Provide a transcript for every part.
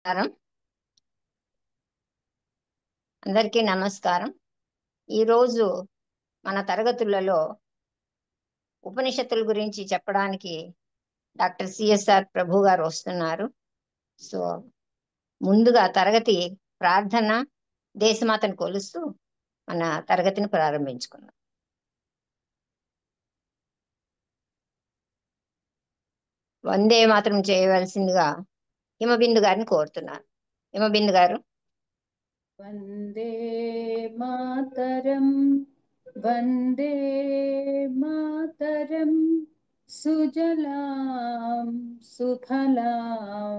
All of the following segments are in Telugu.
నమస్కారం. అందరికీ నమస్కారం. ఈరోజు మన తరగతులలో ఉపనిషత్తుల గురించి చెప్పడానికి డాక్టర్ సిఎస్ఆర్ ప్రభు గారు వస్తున్నారు. సో ముందుగా తరగతి ప్రార్థన, దేశమాతను కొలుస్తూ మన తరగతిని ప్రారంభించుకుందాం. వందే మాత్రం చేయవలసిందిగా హిమబిందు గారిని కోరుతున్నాను. హిమబిందు గారు. వందే మాతరం వందే మాతరం సుజలాం సుఫలాం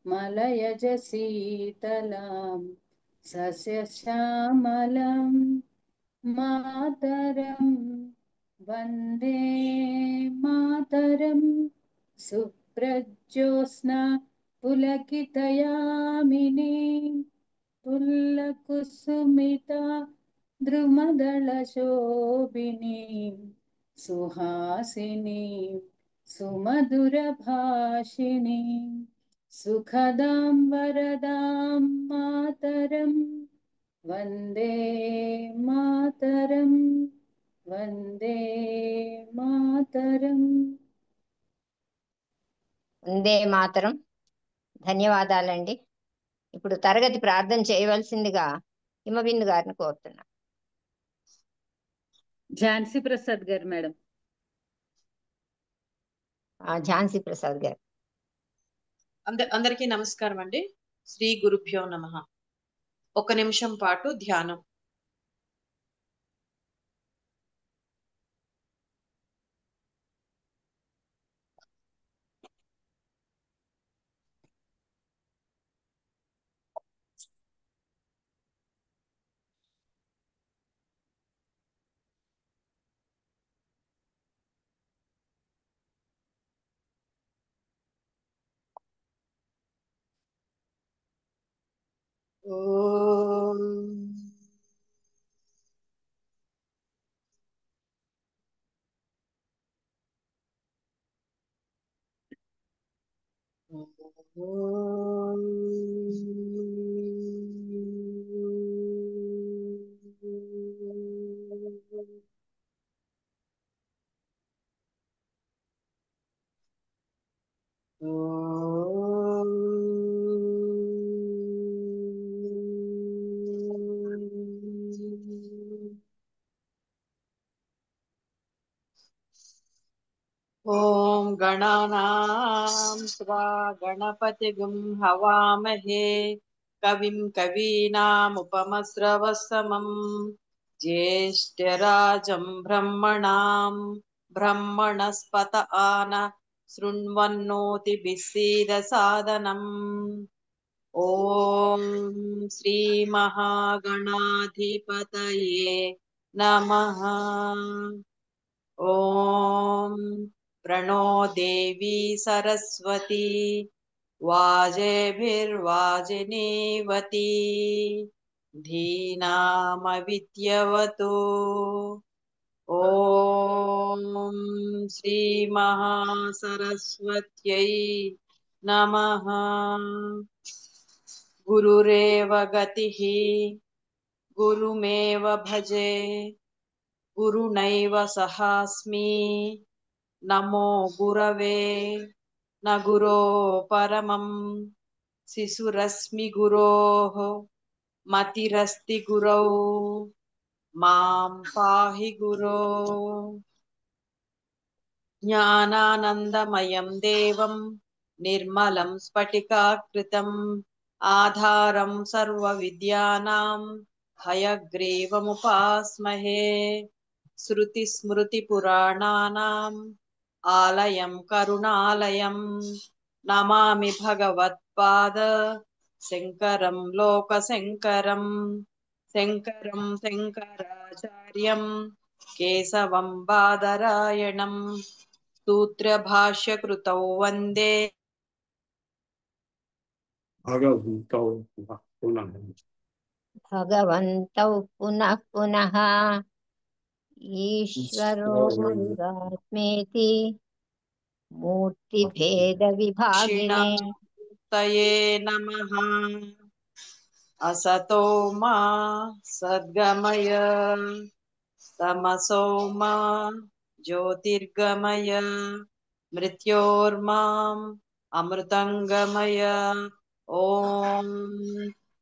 మలయజ శీతలాం సస్యశ్యామలం మాతరం వందే మాతరం సుప్రజ్యోత్స్నా పులకితయామినీ పుల్లకుసుమిత ద్రుమదళశోభిని సుహాసిని సుమధురభాషిణి సుఖదాం వరదాం మాతరం వందే మాతరం వందే మాతరం. వందే మాతరం. ధన్యవాదాలండి. ఇప్పుడు తరగతి ప్రార్థన చేయవలసిందిగా హిమబిందు గారిని కోరుతున్నా. ఝాన్సీ ప్రసాద్ గారు మేడం. ఝాన్సీ ప్రసాద్ గారు. అందరికీ నమస్కారం అండి. శ్రీ గురుభ్యో నమః. ఒక నిమిషం పాటు ధ్యానం. ఓం ఓం గణానాం త్వా గణపతిగుం హవామహే కవిం కవీనాముపమస్రవస్తమం జ్యేష్ఠరాజం బ్రహ్మణాం బ్రహ్మణస్పత ఆన శృణ్వన్నోతిభిः सीदसादनम्. ఓం శ్రీ మహాగణాధిపతయే నమః. ఓం ప్రణో దేవీ సరస్వతి వాజేభిర్వాజినీవతి ధీనామవిద్యవతు. ఓం శ్రీ మహాసరస్వత్యై నమః. గురురేవ గతిః గురుమేవ భజే గురునైవ సహాస్మి నమో గురవే న గురో పరమం శిశురస్మి గురోః మతిరస్తి గురౌ మాం పాహి గురో. జ్ఞానానందమయం దేవం నిర్మలం స్ఫటికాకృతం ఆధారం సర్వవిద్యానాం హయగ్రీవముపాస్మహే. శృతిస్మృతిపురాణానాం ఆలయం కరుణాలయం నమామి భగవత్పాద శంకరం లోకశంకరం. శంకరం శంకరాచార్యం కేశవం బాదరాయణం సూత్రభాష్యకృతౌ వందే భగవంతౌ పునః పునః ఈశ్వరో గురురాత్మేతి మూర్తిభేద విభాగినే मूर्तये नमः। असतो मा सद्गमय तमसो मा ज्योतिर्गमय मृत्योर्माम् अमृतंगमय। ओम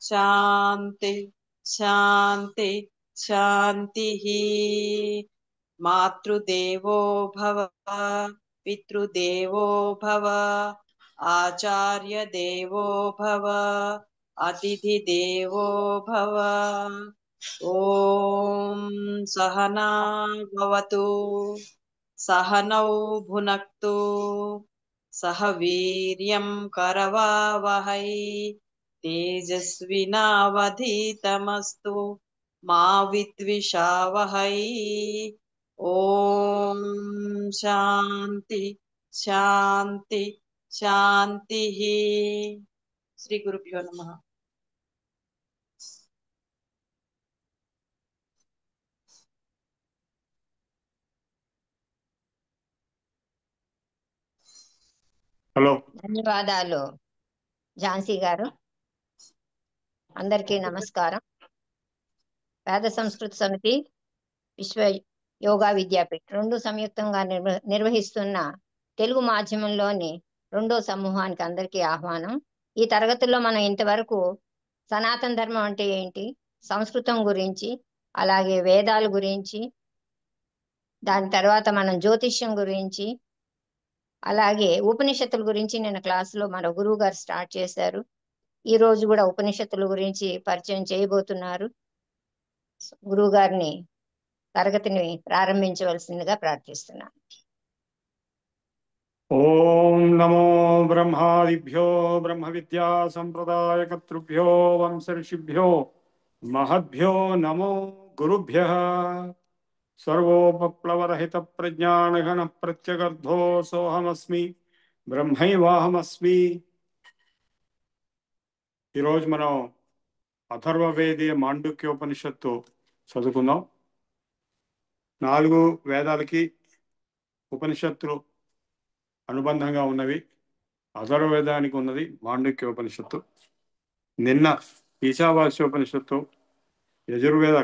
शांति शांति शांतिः। मातृदेवो भव पितृदेवो भव आचार्य देवो भव अतिथि देवो भव। ओम सहना भवतु सहनौ भुनक्तु सह वीर्यं करवावहै तेजस्विनावधीतमस्तु मा विद्विषावहै। ओम शांति शांति शांतिः। श्री गुरुभ्यो नमः। హలో ధన్యవాదాలు ఝాన్సీ గారు. అందరికీ నమస్కారం. వేద సంస్కృత సమితి, విశ్వ యోగా విద్యాపీఠ్ రెండు సంయుక్తంగా నిర్వహిస్తున్న తెలుగు మాధ్యమంలోని రెండో సమూహానికి అందరికీ ఆహ్వానం. ఈ తరగతుల్లో మనం ఇంతవరకు సనాతన ధర్మం అంటే ఏంటి, సంస్కృతం గురించి, అలాగే వేదాల గురించి, దాని తర్వాత మనం జ్యోతిష్యం గురించి, అలాగే ఉపనిషత్తుల గురించి నిన్న క్లాసులో మన గురువు గారు స్టార్ట్ చేశారు. ఈ రోజు కూడా ఉపనిషత్తుల గురించి పరిచయం చేయబోతున్నారు. గురువు గారిని తరగతిని ప్రారంభించవలసిందిగా ప్రార్థిస్తున్నాను. ఓం నమో బ్రహ్మాదిభ్యో బ్రహ్మ విద్యా సంప్రదాయకర్తృభ్యో వంశర్షిభ్యో మహద్భ్యో నమో గురుభ్యః. సర్వోపప్లవరహిత ప్రజ్ఞానఘన ప్రత్యగర్ధో సోహమస్మి బ్రహ్మైవాహమస్మి. ఈరోజు మనం అథర్వవేదీయ మాండుక్యోపనిషత్తు చదువుకుందాం. 4 వేదాలకి ఉపనిషత్తులు అనుబంధంగా ఉన్నవి. అథర్వవేదానికి ఉన్నది మాండుక్యోపనిషత్తు. నిన్న ఈశావాస్యోపనిషత్తు యజుర్వేద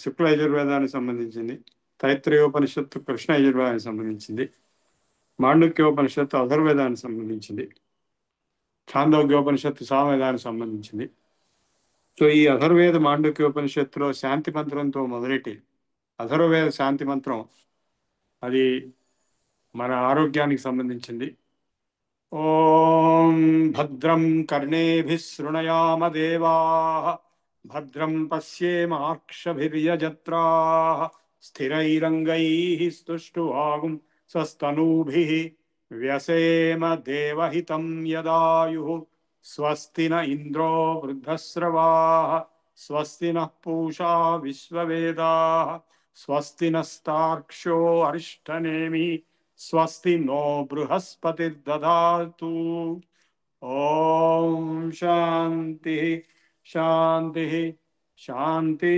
శుక్ల యజుర్వేదానికి సంబంధించింది. తైత్రయోపనిషత్తు కృష్ణ యజుర్వేదానికి సంబంధించింది. మాండుక్యోపనిషత్తు అథర్వేదానికి సంబంధించింది. ఛాందోగ్యోపనిషత్తు సామవేదానికి సంబంధించింది. సో ఈ అథర్వేద మాండుక్యోపనిషత్తులో శాంతి మంత్రంతో మొదలెట్టి అథర్వవేద శాంతి మంత్రం అది మన ఆరోగ్యానికి సంబంధించింది. ఓం భద్రం కర్ణేభిః శృణయామ దేవాః భద్రం పశ్యేమాక్షభిర్యజత్రాః స్థిరైరంగైః స్తుష్టువాగుం స్వస్తనూభిః వ్యసేమ దేవహితం యదాయుః. స్వస్తి న ఇంద్రో వృద్ధశ్రవాః స్వస్తి నః పూషా విశ్వవేదాః స్వస్తి నస్తార్క్ష్యో అరిష్టనేమి స్వస్తి నో బృహస్పతిర్దధాతు. ఓం శాంతి శాంతి శాంతి.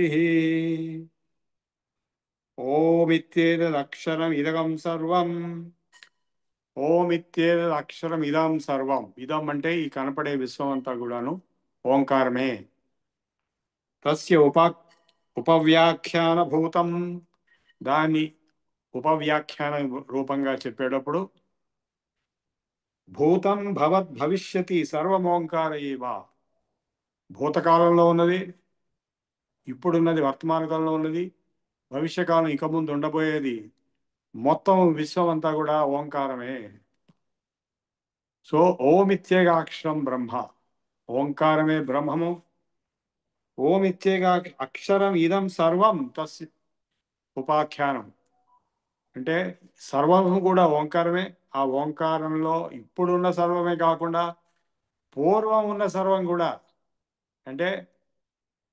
ఓమిత్యేతదక్షరం ఇదగం సర్వం. ఓమిత్యేతదక్షరం ఇదం సర్వం. ఇదం అంటే ఈ కనపడే విశ్వం అంతా కూడాను ఓంకారమే. తస్య ఉపవ్యాఖ్యాన భూతం. దాన్ని ఉపవ్యాఖ్యాన రూపంగా చెప్పేటప్పుడు భూతం భవత్ భవిష్యతి సర్వమోంకార ఏవ. భూతకాలంలో ఉన్నది, ఇప్పుడున్నది, వర్తమాన కాలంలో ఉన్నది, భవిష్యకాలం ఇక ముందు ఉండబోయేది, మొత్తం విశ్వం అంతా కూడా ఓంకారమే. సో ఓమిత్యేకాక్షరం బ్రహ్మ, ఓంకారమే బ్రహ్మము. ఓమిత్యేగా అక్షరం ఇదం సర్వం తస్య ఉపాఖ్యానం. అంటే సర్వము కూడా ఓంకారమే. ఆ ఓంకారంలో ఇప్పుడున్న సర్వమే కాకుండా పూర్వం ఉన్న సర్వం కూడా, అంటే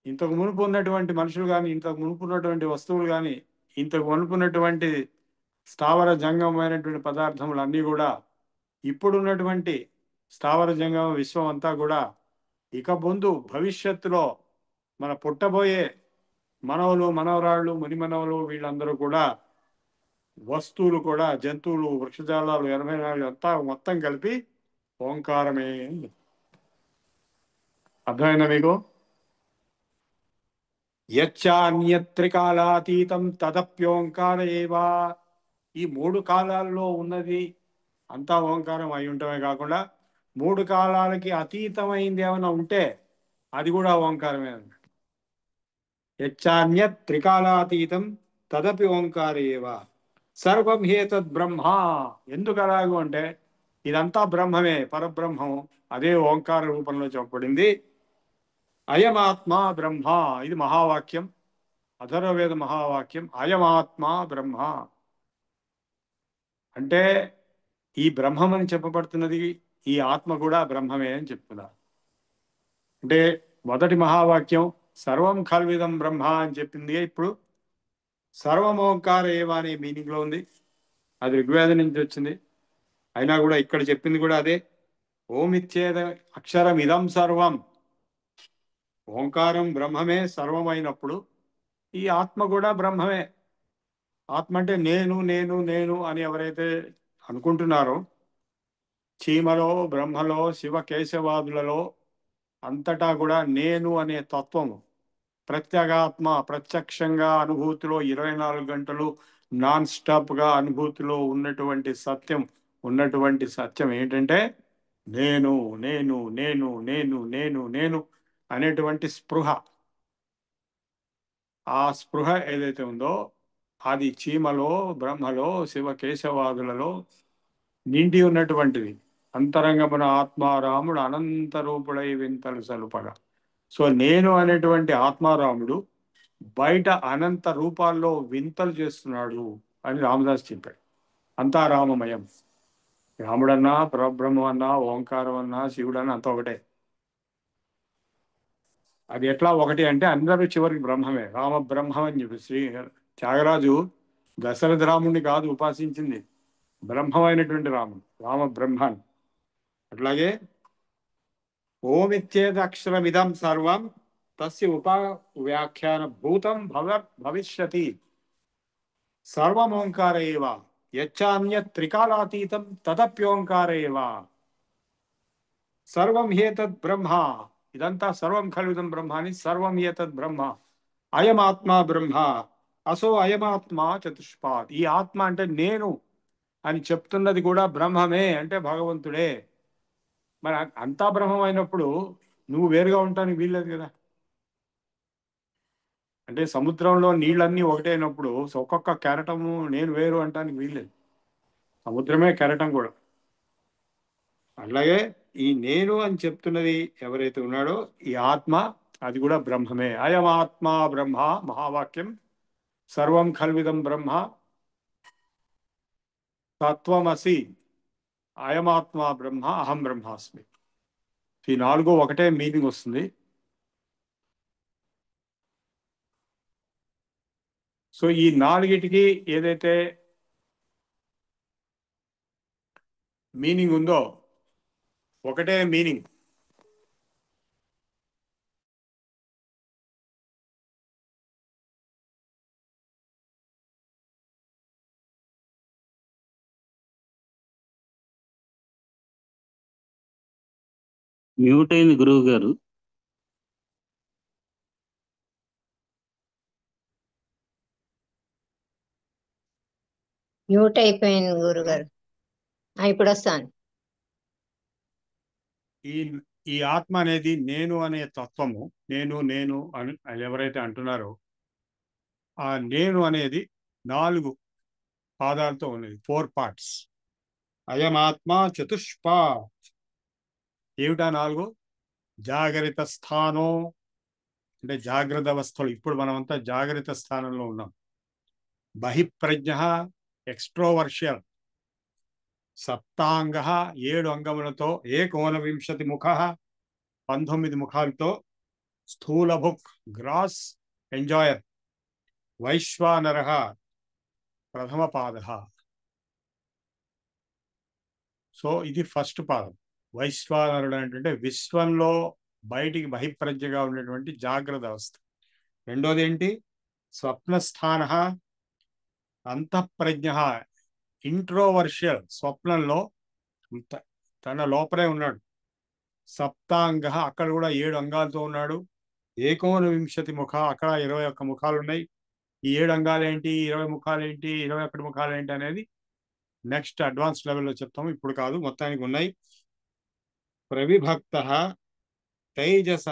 ఇంతకు మునుపు ఉన్నటువంటి మనుషులు కానీ, ఇంతకు మునుపు ఉన్నటువంటి వస్తువులు కానీ, ఇంతకు మునుపు ఉన్నటువంటి స్థావర జంగమైనటువంటి పదార్థములు అన్నీ కూడా, ఇప్పుడున్నటువంటి స్థావర జంగమ విశ్వం అంతా కూడా ఇక ముందు భవిష్యత్తులో మన పుట్టబోయే మనవలు, మనవరాళ్ళు, మునిమనవలు వీళ్ళందరూ కూడా, వస్తువులు కూడా, జంతువులు, వృక్షజాలాలు, 84 అంతా మొత్తం కలిపి ఓంకారమే. అర్థమైందా మీకు? యచ్చాన్యత్రికాలాతీతం తదప్యోంకార ఏవా. ఈ 3 కాలాల్లో ఉన్నది అంతా ఓంకారం అయి ఉండటమే కాకుండా 3 కాలాలకి అతీతమైంది ఏమైనా ఉంటే అది కూడా ఓంకారమే అన్నమాట. యచ్చాన్యత్ త్రికాలాతీతం తదపి ఓంకార ఏవ సర్వం హేతద్ బ్రహ్మ. ఎందుకు అలాగూ అంటే ఇదంతా బ్రహ్మమే, పరబ్రహ్మం. అదే ఓంకార రూపంలో చెప్పబడింది. అయమాత్మా బ్రహ్మ, ఇది మహావాక్యం, అథర్వవేద మహావాక్యం. అయమాత్మా బ్రహ్మ అంటే ఈ బ్రహ్మం అని చెప్పబడుతున్నది, ఈ ఆత్మ కూడా బ్రహ్మమే అని చెప్తున్నారు. అంటే మొదటి మహావాక్యం సర్వం ఖల్విదం బ్రహ్మ అని చెప్పింది, ఇప్పుడు సర్వమోంకార ఏవ అనే మీనింగ్ లో ఉంది. అది ఋగ్వేదం నుంచి వచ్చింది. అయినా కూడా ఇక్కడ చెప్పింది కూడా అదే. ఓమిచ్చేద అక్షరం ఇదం సర్వం. ఓంకారం బ్రహ్మమే సర్వమైనప్పుడు ఈ ఆత్మ కూడా బ్రహ్మమే. ఆత్మ అంటే నేను నేను నేను అని ఎవరైతే అనుకుంటున్నారో, చీమలో, బ్రహ్మలో, శివ కేశవాదులలో అంతటా కూడా నేను అనే తత్వము ప్రత్యేగాత్మ ప్రత్యక్షంగా అనుభూతిలో 24 గంటలు నాన్ స్టాప్గా అనుభూతిలో ఉన్నటువంటి సత్యం ఏంటంటే నేను నేను నేను నేను నేను నేను అనేటువంటి స్పృహ. ఆ స్పృహ ఏదైతే ఉందో అది చీమలో, బ్రహ్మలో, శివ కేశవాదులలో నిండి ఉన్నటువంటిది. అంతరంగమున ఆత్మారాముడు అనంత రూపుడై వింతలు సలుపగా. సో నేను అనేటువంటి ఆత్మారాముడు బయట అనంత రూపాల్లో వింతలు చేస్తున్నాడు అని రామదాస్ చెప్పాడు. అంతా రామమయం. రాముడన్నా, పరబ్రహ్మం అన్నా, ఓంకారం అన్నా, శివుడన్నా అంతా ఒకటే. అది ఎట్లా ఒకటి అంటే అందరూ చివరికి బ్రహ్మమే. రామ బ్రహ్మం అని చెప్పి త్యాగరాజు దశరథ రాముడిని కాదు ఉపాసించింది, బ్రహ్మమైనటువంటి రాముడు, రామ బ్రహ్మాన్. అట్లాగే ఓమిత్యేద అక్షరమిదం సర్వం తస్య ఉపవ్యాఖ్యాన భూతం భవిష్యతి సర్వమోంకార ఏవ యచ్చాన్యత్ త్రికాలాతీతం తదప్యోంకార ఏవ సర్వం హేతద్ బ్రహ్మ. ఇదంతా సర్వం ఖల్విదం బ్రహ్మ అని సర్వం హేతద్ బ్రహ్మ. అయమాత్మా బ్రహ్మ అసో అయమాత్మా చతుష్పాత్. ఈ ఆత్మ అంటే నేను అని చెప్తున్నది కూడా బ్రహ్మమే, అంటే భగవంతుడే. మరి అంతా బ్రహ్మం అయినప్పుడు నువ్వు వేరుగా ఉండటానికి వీల్లేదు కదా. అంటే సముద్రంలో నీళ్ళన్నీ ఒకటే అయినప్పుడు ఒక్కొక్క కెరటము నేను వేరు అంటానికి వీల్లేదు. సముద్రమే కెరటం కూడా. అలాగే ఈ నేను అని చెప్తున్నది ఎవరైతే ఉన్నాడో ఈ ఆత్మ, అది కూడా బ్రహ్మమే. అయమాత్మా బ్రహ్మ మహావాక్యం. సర్వం ఖల్విదం బ్రహ్మ తత్వమసి. అయమాత్మా బ్రహ్మ అహం బ్రహ్మాస్మి. ఈ 4 ఒకటే మీనింగ్ వస్తుంది. సో ఈ 4టికి ఏదైతే మీనింగ్ ఉందో ఒకటే మీనింగ్. మ్యూట్ అయింది గురువు గారు. మ్యూట్ అయిపోయింది గురుగారు. ఇప్పుడు వస్తాను. ఈ ఈ ఆత్మ అనేది నేను అనే తత్వము, నేను నేను అని ఎవరైతే అంటున్నారో ఆ నేను అనేది 4 పాదాలతో ఉన్నది, 4 పార్ట్స్. అయమాత్మ చతుష్పా. ఏమిటా 4? జాగరిత స్థానం అంటే జాగ్రత్త అవస్థలు. ఇప్పుడు మనమంతా జాగ్రత్త స్థానంలో ఉన్నాం. బహిప్రజ్ఞ ఎక్స్ట్రోవర్షియల్. సప్తాంగ 7 అంగములతో, 19 ముఖ 19 ముఖాలతో, స్థూల భుక్ గ్రాస్ ఎంజాయర్, వైశ్వానర ప్రథమ పాద. సో ఇది ఫస్ట్ పాదం. వైశ్వానరుడు అంటే విశ్వంలో బయటికి బహిప్రజ్ఞగా ఉండేటువంటి జాగ్రత్త అవస్థ. రెండోది ఏంటి? స్వప్నస్థాన అంతఃప్రజ్ఞ ఇంట్రోవర్షియల్. స్వప్నంలో తన లోపలే ఉన్నాడు. సప్తాంగ, అక్కడ కూడా 7 అంగాలతో ఉన్నాడు. ఏకోనవింశతి ముఖ, అక్కడ 21 ముఖాలు ఉన్నాయి. ఈ 7 అంగాలు ఏంటి, 20 ముఖాలు ఏంటి, 21 ముఖాలు ఏంటి అనేది నెక్స్ట్ అడ్వాన్స్ లెవెల్లో చెప్తాము, ఇప్పుడు కాదు. మొత్తానికి ఉన్నాయి. ప్రవిభక్త తైజస,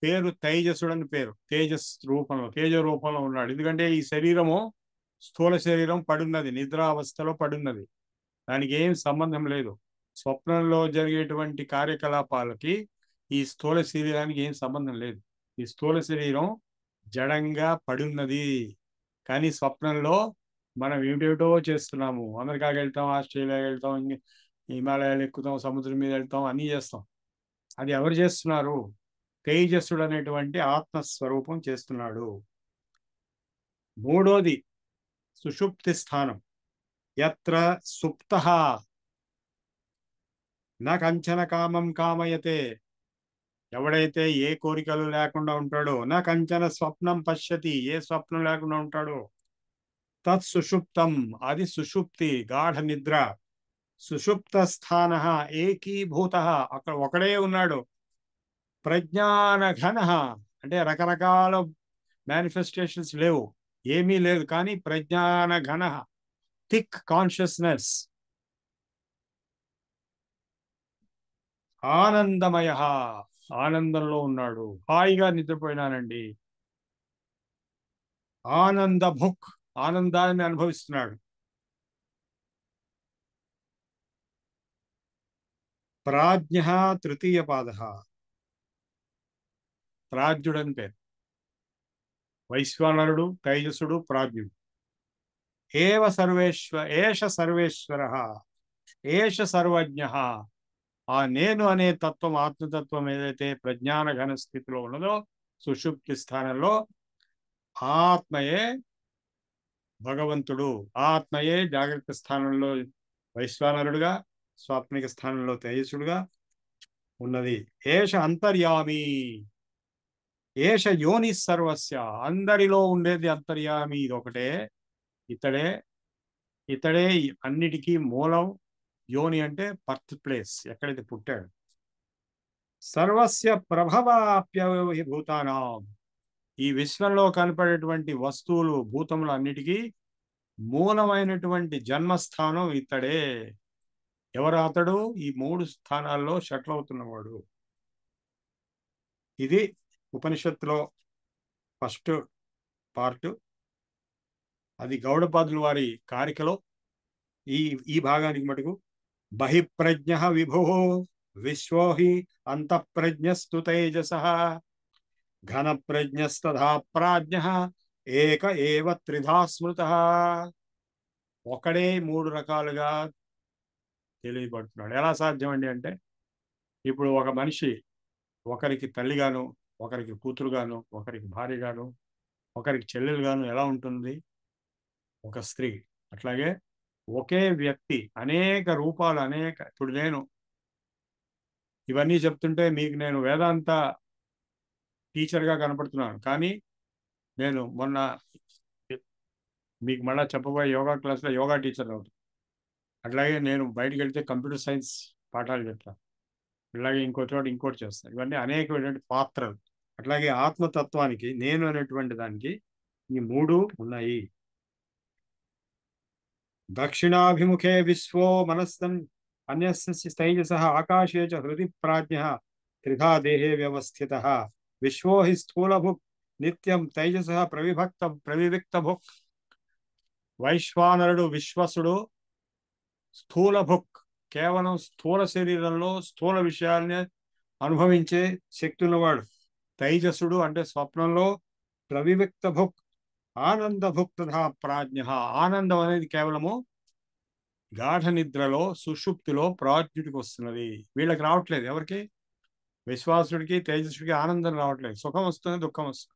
పేరు తైజసుడు అని పేరు. తేజస్ రూపంలో, తేజ రూపంలో ఉన్నాడు. ఎందుకంటే ఈ శరీరము స్థూల శరీరం పడున్నది, నిద్రావస్థలో పడున్నది. దానికి ఏం సంబంధం లేదు. స్వప్నంలో జరిగేటువంటి కార్యకలాపాలకి ఈ స్థూల శరీరానికి ఏం సంబంధం లేదు. ఈ స్థూల శరీరం జడంగా పడున్నది. కానీ స్వప్నంలో మనం ఏమిటేమిటో చేస్తున్నాము. అమెరికాకి వెళ్తాం, ఆస్ట్రేలియాకి వెళ్తాం, హిమాలయాలు ఎక్కుతాం, సముద్రం మీద వెళ్తాం, అన్నీ చేస్తాం. అది ఎవరు చేస్తున్నారు? తేజస్సుడు అనేటువంటి ఆత్మస్వరూపం చేస్తున్నాడు. మూడోది సుషుప్తి స్థానం. యత్ర సుప్తః న కంచన కామం కామయతే, ఎవడైతే ఏ కోరికలు లేకుండా ఉంటాడో, నా కంచన స్వప్నం పశ్యతి, ఏ స్వప్నం లేకుండా ఉంటాడో, తత్ సుషుప్తం, అది సుషుప్తి, గాఢ నిద్ర. సుషుప్త స్థాన ఏకీభూత, అక్కడ ఒకడే ఉన్నాడు. ప్రజ్ఞాన ఘన, అంటే రకరకాల మేనిఫెస్టేషన్స్ లేవు, ఏమీ లేదు, కానీ ప్రజ్ఞాన ఘన, థిక్ కాన్షియస్నెస్. ఆనందమయ, ఆనందంలో ఉన్నాడు. హాయిగా నిద్రపోయినానండి. ఆనంద భుక్, ఆనందాన్ని అనుభవిస్తున్నాడు. ప్రాజ్ఞ తృతీయ పాద, ప్రాజ్ఞుడని పేరు. వైశ్వానరుడు, తైజసుడు, ప్రాజ్ఞుడు. ఏవ ఏష సర్వేశ్వర, ఏష సర్వజ్ఞ. ఆ నేను అనే తత్వం, ఆత్మతత్వం ఏదైతే ప్రజ్ఞాన ఘన స్థితిలో ఉన్నదో, సుషుప్తి స్థానంలో, ఆత్మయే భగవంతుడు. ఆత్మయే జాగ్రత్త స్థానంలో వైశ్వానరుడుగా, స్వాప్నిక స్థానంలో తేజసుడుగా ఉన్నది. ఏష అంతర్యామి, ఏష యోని సర్వస్య, అందరిలో ఉండేది అంతర్యామి, ఇది ఒకటే. ఇతడే అన్నిటికీ మూలం. యోని అంటే బర్త్ ప్లేస్, ఎక్కడైతే పుట్టాడు. సర్వస్య ప్రభవాప్యభూతానాం, ఈ విశ్వంలో కనపడేటువంటి వస్తువులు, భూతములు అన్నిటికీ మూలమైనటువంటి జన్మస్థానం ఇతడే. ఎవరు అతడు? ఈ 3 స్థానాల్లో షట్ల్ అవుతున్నవాడు. ఇది ఉపనిషత్తులో ఫస్ట్ పార్ట్. అది గౌడపాదుల వారి కారికలో ఈ భాగానికి మటుకు బహిప్రజ్ఞ విభో విశ్వోహి అంతఃప్రజ్ఞస్తు తేజస ఘన ప్రజ్ఞస్తథా ప్రాజ్ఞ ఏక ఏవ త్రిధా స్మృత. ఒకడే 3 రకాలుగా తెలియబడుతున్నాడు. ఎలా సాధ్యం అండి అంటే, ఇప్పుడు ఒక మనిషి ఒకరికి తల్లిగాను, ఒకరికి కూతురుగాను, ఒకరికి భార్యగాను, ఒకరికి చెల్లెలుగాను ఎలా ఉంటుంది ఒక స్త్రీ, అట్లాగే ఒకే వ్యక్తి అనేక రూపాలు, ఇప్పుడు నేను ఇవన్నీ చెప్తుంటే మీకు నేను వేదాంత టీచర్గా కనపడుతున్నాను, కానీ నేను మొన్న మీకు మళ్ళీ చెప్పబోయే యోగా క్లాస్లో యోగా టీచర్ అవుతాను. అట్లాగే నేను బయటికి వెళ్తే కంప్యూటర్ సైన్స్ పాఠాలు చెప్తాను. ఇలాగే ఇంకో చోట ఇంకోటి చేస్తాను. ఇవన్నీ అనేకమైనటువంటి పాత్రలు. అట్లాగే ఆత్మతత్వానికి, నేను అనేటువంటి దానికి ఈ 3 ఉన్నాయి. దక్షిణాభిముఖే విశ్వో మనస్తన్ అన్యస్య తైజస ఆకాశే చ హృది ప్రాజ్ఞ త్రిధా దేహే వ్యవస్థిత. విశ్వో హి స్థూలభుక్ నిత్యం తైజస ప్రవివిక్త భుక్. వైశ్వానరుడు, విశ్వసుడు, స్థూలభుక్, కేవలం స్థూల శరీరంలో స్థూల విషయాల్ని అనుభవించే శక్తి ఉన్నవాడు. తైజసుడు అంటే స్వప్నంలో ప్రవివిక్త భుక్, ఆనంద భుక్ తథా ప్రాజ్ఞ. ఆనందం అనేది కేవలము గాఢ నిద్రలో, సుషుప్తిలో ప్రాజ్ఞుడికి వస్తున్నది. వీళ్ళకి రావట్లేదు. ఎవరికి? విశ్వాసుడికి, తేజస్సుడికి ఆనందం రావట్లేదు. సుఖం వస్తుంది, దుఃఖం వస్తుంది.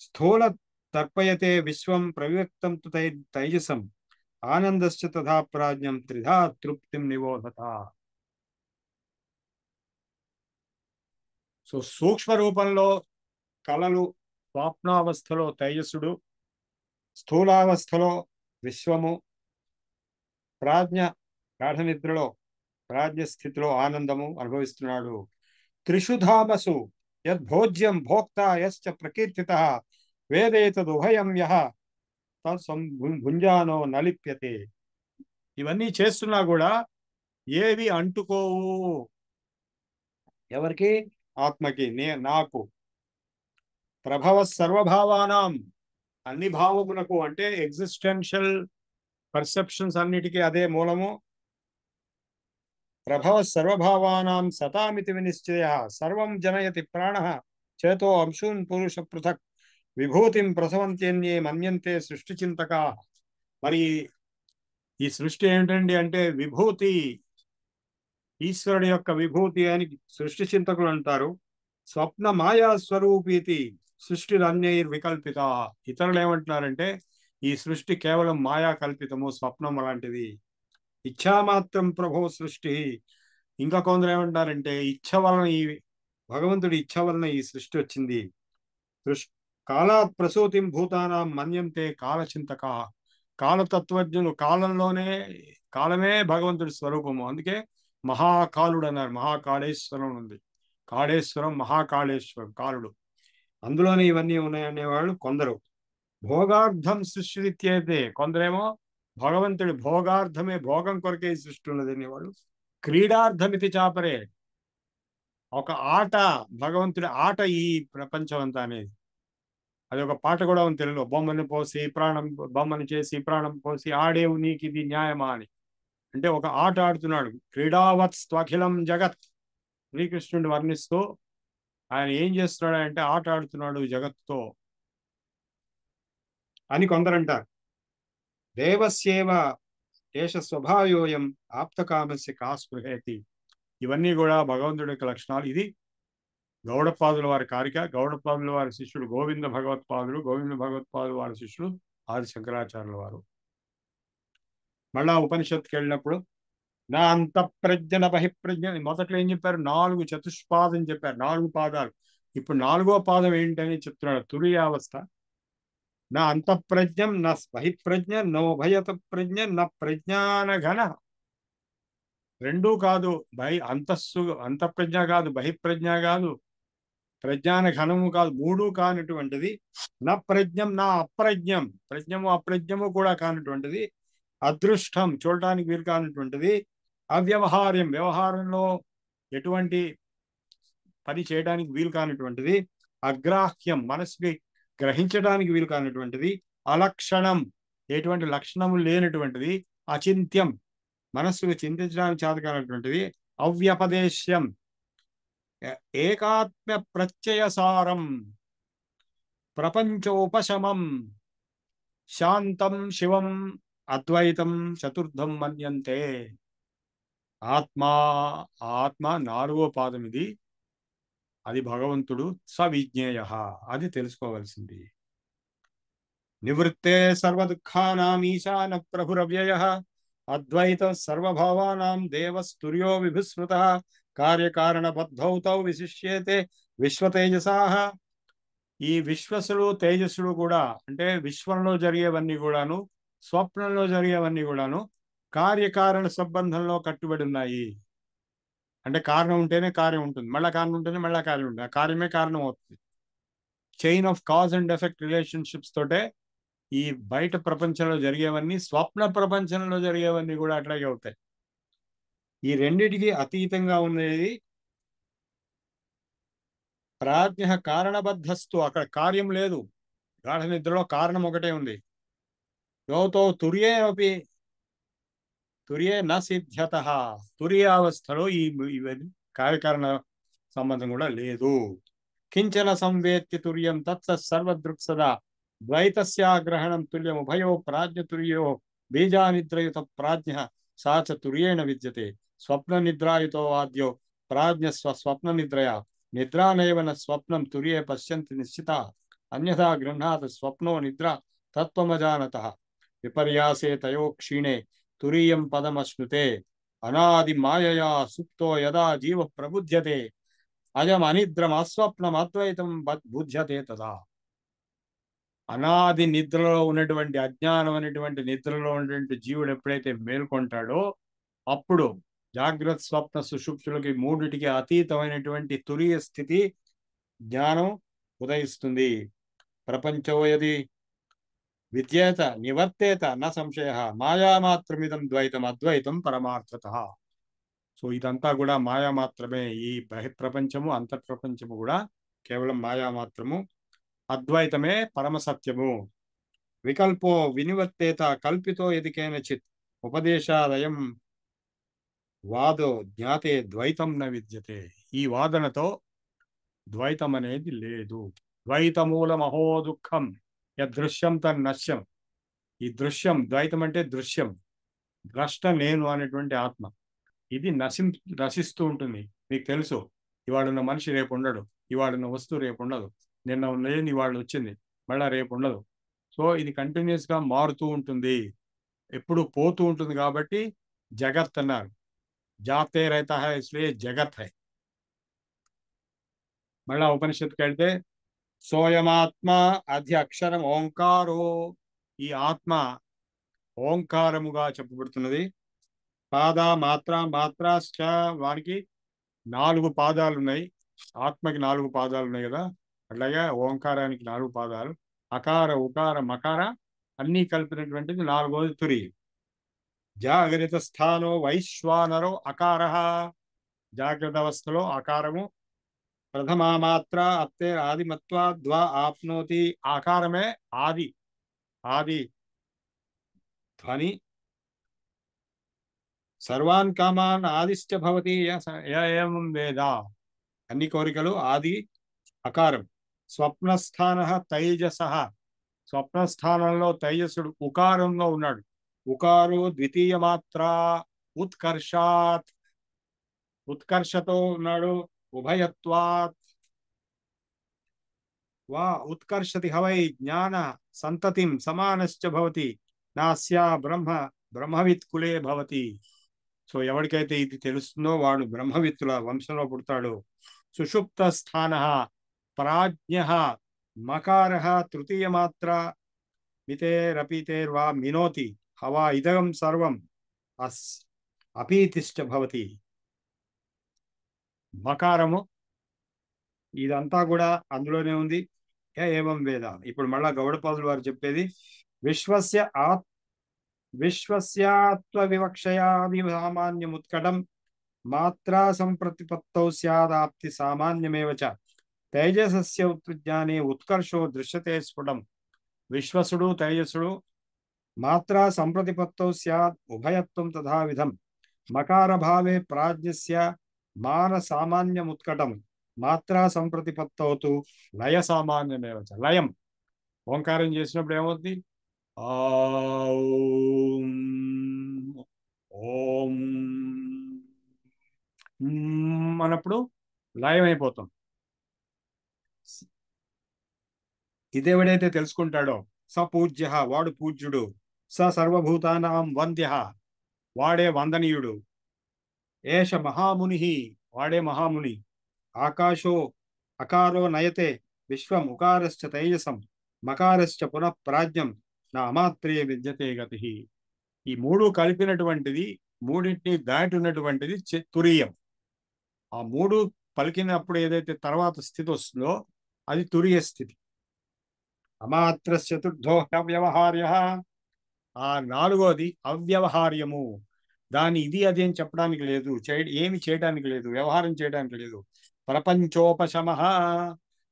స్థూల తర్పయతే విశ్వం ప్రవివ్యక్తం తైజసం ఆనందశ్చ తథా ప్రాజ్ఞం త్రిధా తృప్తిం నిబోధత. సో సూక్ష్మ రూపంలో కళలు, స్వప్నావస్థలో తైజసుడు, స్థూలావస్థలో విశ్వము, ప్రాజ్ఞ గాఢ నిద్రలో ప్రాజ్ఞ స్థితిలో ఆనందము అనుభవిస్తున్నాడు. త్రిషు ధామసు యద్భోజ్యం భోక్త యశ్చ ప్రకీర్తిత వేదేతదుభయం యః భుంజానో నలిప్యతే. ఇవన్నీ చేస్తున్నా కూడా ఏవి అంటుకోవు. ఎవరికి? ఆత్మకి, నాకు. ప్రభవ సర్వభావానాం, అన్ని భావములకు అంటే ఎగ్జిస్టెన్షియల్ పర్సెప్షన్స్ అన్నిటికీ అదే మూలము. ప్రభవ సర్వభావానాం సతామితి వినిశ్చయ సర్వం జనయతి ప్రాణ చేతో అంశూన్ పురుష పృథక్ విభూతిం ప్రసవంత్యన్యే మన్యంతే సృష్టి చింతక. మరి ఈ సృష్టి ఏమిటండి అంటే విభూతి, ఈశ్వరుడి యొక్క విభూతి అని సృష్టి చింతకులు అంటారు. స్వప్న మాయా స్వరూపీతి సృష్టి అన్యైర్ వికల్పిత. ఇతరులు ఏమంటున్నారంటే ఈ సృష్టి కేవలం మాయా కల్పితము, స్వప్నం లాంటిది. ఇచ్ఛామాత్రం ప్రభో సృష్టి. ఇంకా కొందరు ఏమంటారంటే ఇచ్ఛ వలన, ఈ భగవంతుడి ఇచ్ఛ వలన ఈ సృష్టి వచ్చింది. కాలాత్ ప్రసూతిం భూతానాం మన్యంతే కాలచింతక. కాలతత్వజ్ఞులు కాలమే భగవంతుడి స్వరూపము. అందుకే మహాకాలుడు అన్నారు. మహాకాళేశ్వరం ఉంది. కాళేశ్వరం, మహాకాళేశ్వరం, కాలుడు. అందులోనే ఇవన్నీ ఉన్నాయనేవాళ్ళు కొందరు. భోగార్థం సృష్టిత్యేతే. కొందరేమో భగవంతుడి భోగార్థమే, భోగం కొరకే సృష్టి ఉన్నది అనేవాళ్ళు. క్రీడార్థమితి చాపరే. ఒక ఆట, భగవంతుడి ఆట ఈ ప్రపంచం అంతా అనేది. అది ఒక పాట కూడా ఉంది తెలుగులో. బొమ్మని చేసి ప్రాణం పోసి ఆడేవు నీకు ఇది న్యాయమా అని. అంటే ఒక ఆట ఆడుతున్నాడు. క్రీడావత్ స్వఖిలం జగత్. శ్రీకృష్ణుడిని వర్ణిస్తూ ఆయన ఏం చేస్తున్నాడు అంటే ఆట ఆడుతున్నాడు జగత్తుతో అని కొందరంటారు. దేవస్యేవ ఏష స్వభావయోయం ఆప్తకామస్య కాస్పృహేతి. ఇవన్నీ కూడా భగవంతుడి యొక్క లక్షణాలు. ఇది గౌడపాదుల వారి కారిక. గౌడపాదుల వారి శిష్యుడు గోవింద భగవత్పాదులు, గోవింద భగవత్పాదుల వారి శిష్యులు ఆది శంకరాచార్యుల వారు. మళ్ళా ఉపనిషత్తుకి వెళ్ళినప్పుడు నా అంతఃప్రజ్ఞ బహిప్రజ్ఞ. మొదట్లో ఏం చెప్పారు? 4 చతుష్పాదం చెప్పారు, 4 పాదాలు. ఇప్పుడు 4వ పాదం ఏంటని చెప్తున్నాడు. తురీయావస్థ. నా అంతఃప్రజ్ఞం నా బహిప్రజ్ఞ నోభయత ప్రజ్ఞ నా ప్రజ్ఞానఘన. రెండూ కాదు. అంతఃప్రజ్ఞ కాదు, బహిప్రజ్ఞ కాదు, ప్రజ్ఞాన ఘనము కాదు, 3 కానటువంటిది. నా ప్రజ్ఞం నా అప్రజ్ఞం. ప్రజ్ఞము అప్రజ్ఞము కూడా కానటువంటిది. అదృష్టం, చూడటానికి వీలు కానటువంటిది. అవ్యవహార్యం, వ్యవహారంలో ఎటువంటి పని చేయడానికి వీలు కానటువంటిది. అగ్రాహ్యం, మనసుకి గ్రహించడానికి వీలు కానటువంటిది. అలక్షణం, ఎటువంటి లక్షణము లేనటువంటిది. అచింత్యం, మనస్సుకు చింతించడానికి చేత కానటువంటిది. అవ్యపదేశ్యం, ఏకాత్మ ప్రత్యయసారం. ప్రపంచోపశమం, శాంతం శివం అద్వైతం చతుర్థం మన్యంతే. ఆత్మ 4వ పాదం ఇది. అది భగవంతుడు. సవిజ్ఞేయ, అది తెలుసుకోవలసింది. నివృత్తే సర్వదుఃఖానాం ఈశాన ప్రభురవ్యయ అద్వైత సర్వభావానాం దేవస్తుర్యో విభుస్మృత కార్యకారణ బద్ధౌతౌ విశిష్యేతే విశ్వతేజసాః. ఈ విశ్వసుడు తేజస్సుడు కూడా అంటే విశ్వంలో జరిగేవన్నీ కూడాను, స్వప్నంలో జరిగేవన్నీ కూడాను కార్యకారణ సంబంధంలో కట్టుబడి ఉన్నాయి. అంటే కారణం ఉంటేనే కార్యం ఉంటుంది, మళ్ళా కారణం ఉంటేనే మళ్ళా కార్యం ఉంటుంది. ఆ కార్యమే కారణం అవుతుంది. Chain of cause and effect relationships తోటే ఈ బయట ప్రపంచంలో జరిగేవన్నీ, స్వప్న ప్రపంచంలో జరిగేవన్నీ కూడా అట్లాగే అవుతాయి. ఈ రెండిటికి అతీతంగా ఉన్నది ప్రాజ్ఞ కారణబద్ధస్తు. అక్కడ కార్యం లేదు. గాఢ నిద్రలో కారణం ఒకటే ఉంది. యోతో తుర్యే న సిద్ధ్యత. తుర్యావస్థలో ఇవన్నీ కార్యకారణ సంబంధం కూడా లేదు. కించన సంవేత్య తుర్యం తత్స సర్వదృక్సదా ద్వైతస్యాగ్రహణం తుల్యం ఉభయో ప్రాజ్ఞ తుర్యో బీజానిద్రయుత ప్రాజ్ఞ సాచ తుర్యేణ విద్యతే. స్వప్న నిద్రాయుతో వాద్యో ప్రాజ్ఞ స్వప్న నిద్రయా నిద్రానైవన స్వప్నం తుర్యే పశ్యంతి నిశ్చిత అన్యథా గృహ్ణాత్ స్వప్నో నిద్ర తత్వమజానత. విపర్యాసే తయో క్షీణే తురీయం పదమశ్నుతే అనాది మాయయా సుప్తో యదా జీవ ప్రబుధ్యతే అజం అనిద్రం అస్వప్నం అద్వైతం బుధ్యతే తదా. అనాది నిద్రలో ఉన్నటువంటి అజ్ఞానం అనేటువంటి నిద్రలో ఉన్నటువంటి జీవుడు ఎప్పుడైతే మేల్కొంటాడో అప్పుడు జాగ్రత్త స్వప్న సుషుప్తులకి మూడిటికి అతీతమైనటువంటి తురీయ స్థితి జ్ఞానం ఉదయిస్తుంది. ప్రపంచోయది విద్యేత నివర్తేత న సంశయ మాయామాత్రమిదం ద్వైతం అద్వైతం పరమార్థత. సో ఇదంతా కూడా మాయా మాత్రమే. ఈ బహిర్ప్రపంచము అంతఃప్రపంచము కూడా కేవలం మాయా మాత్రము. అద్వైతమే పరమ సత్యము. వికల్పో వినివర్తేత కల్పితో యది కేనచిత్ ఉపదేశాదయం వాదో జ్ఞాతే ద్వైతం న విద్యతే. ఈ వాదనతో ద్వైతం అనేది లేదు. ద్వైతమూల మహో దుఃఖం యదృశ్యం తన్నశ్యం. ఈ దృశ్యం, ద్వైతం అంటే దృశ్యం, ద్రష్ట నేను అనేటువంటి ఆత్మ. ఇది నశిస్తూ ఉంటుంది. మీకు తెలుసు, ఇవాడున్న మనిషి రేపు ఉండడు, ఇవాడున్న వస్తువు రేపు ఉండదు, నిన్న లేని ఇవాళ వచ్చింది మళ్ళా రేపు ఉండదు. సో ఇది కంటిన్యూస్ గా మారుతూ ఉంటుంది, ఎప్పుడు పోతూ ఉంటుంది. కాబట్టి జగత్ అన్నారు. జాతే రైతా హై ఇస్లియే జగత్ హై. మళ్ళా ఉపనిషత్తుకి వెళ్తే సోయమాత్మ అధి అక్షరం ఓంకారో. ఈ ఆత్మ ఓంకారముగా చెప్పబడుతున్నది. పాద మాత్రాశ్చ. వానికి 4 పాదాలు ఉన్నాయి. ఆత్మకి 4 పాదాలు ఉన్నాయి కదా, అట్లాగే ఓంకారానికి 4 పాదాలు. అకార ఉకార మకార అన్నీ కలిపినటువంటిది 4వది తురి. జాగ్రత్త స్థానో వైశ్వానరో అకార. జాగ్రత్త అవస్థలో అకారము ప్రథమా మాత్ర అత్తే ఆదిమత్వా ద్వా ఆప్నోతి. ఆకారమే ఆది ధ్వని. సర్వాన్ కామాన్ ఆదిశ్చ భవతి ఏవం వేద. అన్ని కోరికలు ఆది అకారం. స్వప్నస్థాన తైజస. స్వప్నస్థానంలో తైజసుడు ఉకారంలో ఉన్నాడు. ఉకారు ద్వితీయ మాత్ర ఉత్కర్షాత్. ఉత్కర్షతో ఉన్నాడు. ఉభయత్వాత్ వా ఉత్కర్షతి హవై జ్ఞాన సంతతిం సమానశ్చ భవతి నాస్యా బ్రహ్మవిత్ కులే భవతి. సో ఎవరికైతే ఇది తెలుస్తుందో వాడు బ్రహ్మవిత్తుల వంశంలో పుడతాడు. సుషుప్త స్థాన ప్రాజ్ఞ మకార తృతీయ మాత్ర మితేరపితేర్వా మినోతి హవా ఇదం సర్వం అపీతిష్ట భవతి. మకారము ఇదంతా కూడా అందులోనే ఉంది. ఏవం వేద. ఇప్పుడు మళ్ళా గౌడపాదులు వారు చెప్పేది విశ్వస్యాత్వ వివక్షయాది సామాన్యముత్కటం మాత్రా సంప్రతిపత్తౌ స్యాదాప్తి సామాన్యమేవ చ తైజసస్య ఉత్జ్ఞానే ఉత్కర్షో దృశ్యతే స్ఫుటం. విశ్వసుడు తైజసుడు మాత్రా సంప్రతిపత్తౌ స్యాద్ ఉభయత్వం తథావిధం. మకార భావే ప్రాజ్ఞస్య మాన సామాన్యముత్కటం మాత్రా సంప్రతిపత్తౌతు లయ సామాన్యమేవ చ. లయం ఓంకారం చేసినప్పుడు ఏమవుతుంది? ఓం అన్నప్పుడు లయం అయిపోతాం. ఇదేవిడైతే తెలుసుకుంటాడో స పూజ్య, వాడు పూజ్యుడు. స సర్వభూతానాం వంద్య, వాడే వందనీయుడు. ఏష మహాముని, వాడే మహాముని. ఆకాశో అకారో నయతే విశ్వం ఉకారశ్చ తైజసం మకారశ్చ పునః ప్రాజ్ఞం నా అమాత్రే విద్యతే గతి. ఈ 3 కలిపినటువంటిది, మూడింటిని దాటినటువంటిది తురీయం. ఆ 3 పలికినప్పుడు ఏదైతే తర్వాత స్థితి వస్తుందో అది తురీయ స్థితి. అమాత్ర చతుర్థో అవ్యవహార్య. ఆ 4వది అవ్యవహార్యము. దాని ఇది అది అని చెప్పడానికి లేదు, ఏమి చేయడానికి లేదు, వ్యవహారం చేయడానికి లేదు. ప్రపంచోపశమ,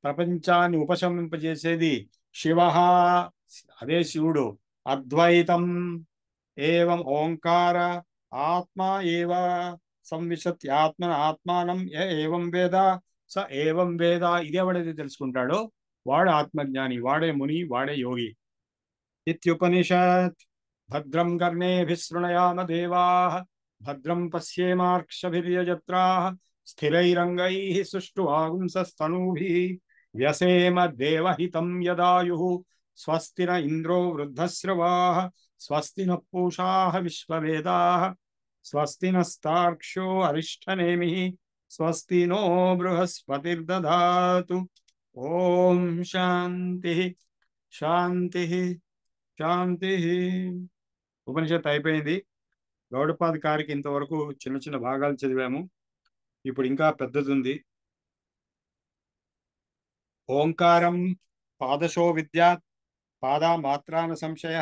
ప్రపంచాన్ని ఉపశమింపజేసేది శివ, అదే శివుడు. అద్వైతం ఏవం ఓంకార ఆత్మ ఏవ సంవిశతి ఆత్మన ఆత్మానం ఏవం వేద స ఏవం వేద. ఇదేవడైతే తెలుసుకుంటాడో వాడు ఆత్మజ్ఞాని, వాడే ముని, వాడే యోగి. ఇత్యుపనిషత్. భద్రం కర్ణేభిః శృణయామ దేవాః భద్రం పశ్యేమార్క్షభిర్యజత్రాః స్థిరైరంగైః సుష్ఠువాగుంసస్తనూభిः వ్యసేమ దేవహితం యదాయుః స్వస్తి న ఇంద్రో వృద్ధశ్రవాః స్వస్తి న పూషాః విశ్వవేదాః స్వస్తి నస్తార్క్ష్యో అరిష్టనేమిః స్వస్తి నో బృహస్పతిర్దధాతు. ఓం శాంతి శాంతి శాంతి. ఉపనిషత్తు అయిపోయింది. గౌడపాదకారికి ఇంతవరకు చిన్న చిన్న భాగాలు చదివాము. ఇప్పుడు ఇంకా పెద్దది ఉంది. ఓంకారం పాదశో విద్యా పాదా మాత్రాన సంశయ.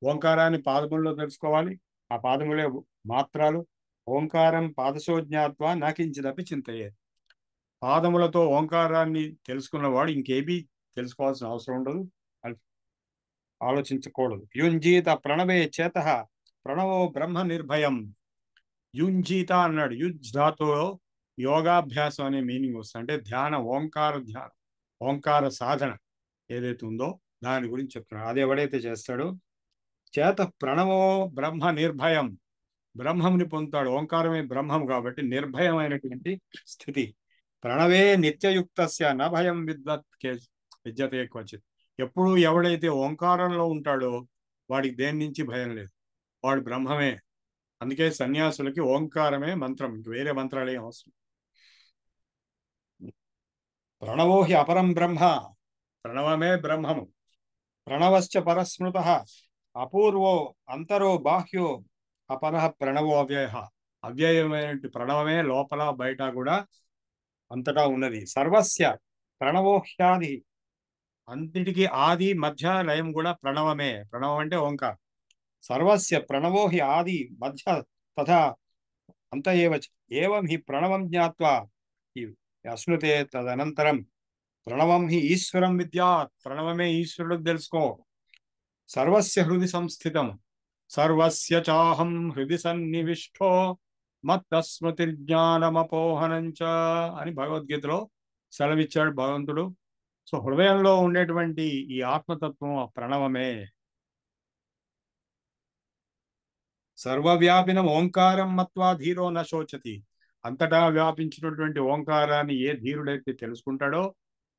ఓంకారాన్ని పాదముల్లో తెలుసుకోవాలి, ఆ పాదములే మాత్రాలు. ఓంకారం పాదశో జ్ఞాత్వా నాకించిదపి చింతయే. పాదములతో ఓంకారాన్ని తెలుసుకున్నవాడు ఇంకేమీ తెలుసుకోవాల్సిన అవసరం ఉండదు, ఆలోచించకూడదు. యుంజీత ప్రణవే చేత ప్రణవో బ్రహ్మ నిర్భయం. యుంజీత అన్నాడు. యుజ్ ధాతులో యోగాభ్యాసం అనే మీనింగ్ వస్తుంది. అంటే ధ్యాన ధ్యానం, ఓంకార సాధన ఏదైతే ఉందో దాని గురించి చెప్తున్నాడు. అది ఎవడైతే చేస్తాడో చేత ప్రణవో బ్రహ్మ నిర్భయం, బ్రహ్మంని పొందుతాడు. ఓంకారమే బ్రహ్మం కాబట్టి నిర్భయమైనటువంటి స్థితి. ప్రణవే నిత్యయుక్తస్య న భయం విద్యతే క్వచిత్. ఎప్పుడు ఎవడైతే ఓంకారంలో ఉంటాడో వాడికి దేని నుంచి భయం లేదు, వాడు బ్రహ్మమే. అందుకే సన్యాసులకి ఓంకారమే మంత్రం, వేరే మంత్రాలు ఏం అవసరం. ప్రణవోహి అపరం బ్రహ్మ, ప్రణవమే బ్రహ్మము. ప్రణవశ్చ పరస్మృత అపూర్వో అంతరో బాహ్యో అపరః ప్రణవో అవ్యయ. అవ్యయమైన ప్రణవమే లోపల బయట కూడా అంతటా ఉన్నది. సర్వస్య ప్రణవోహ్యాది, అంతటికి ఆది మధ్య లయం కూడా ప్రణవమే. ప్రణవం అంటే ఓంకారం. సర్వస్య ప్రణవోహి ఆది మధ్య తథా అంత ఏవం హి ప్రణవం జ్ఞాత్వా అశ్నుతే తదనంతరం ప్రణవం హి ఈశ్వరం విద్యాత్. ప్రణవమే ఈశ్వరుడు తెలుసుకో. సర్వస్య హృది సంస్థితం సర్వస్య చాహం హృది సన్నివిష్టో మత్తస్మృతిర్జ్ఞానమపోహనంచ అని భగవద్గీతలో సెలవిచ్చాడు భగవంతుడు. సో హృదయంలో ఉండేటువంటి ఈ ఆత్మతత్వం ప్రణవమే. సర్వవ్యాపినం ఓంకారం మత్వా ధీరో న శోచతి. అంతటా వ్యాపించినటువంటి ఓంకారాన్ని ఏ ధీరుడైతే తెలుసుకుంటాడో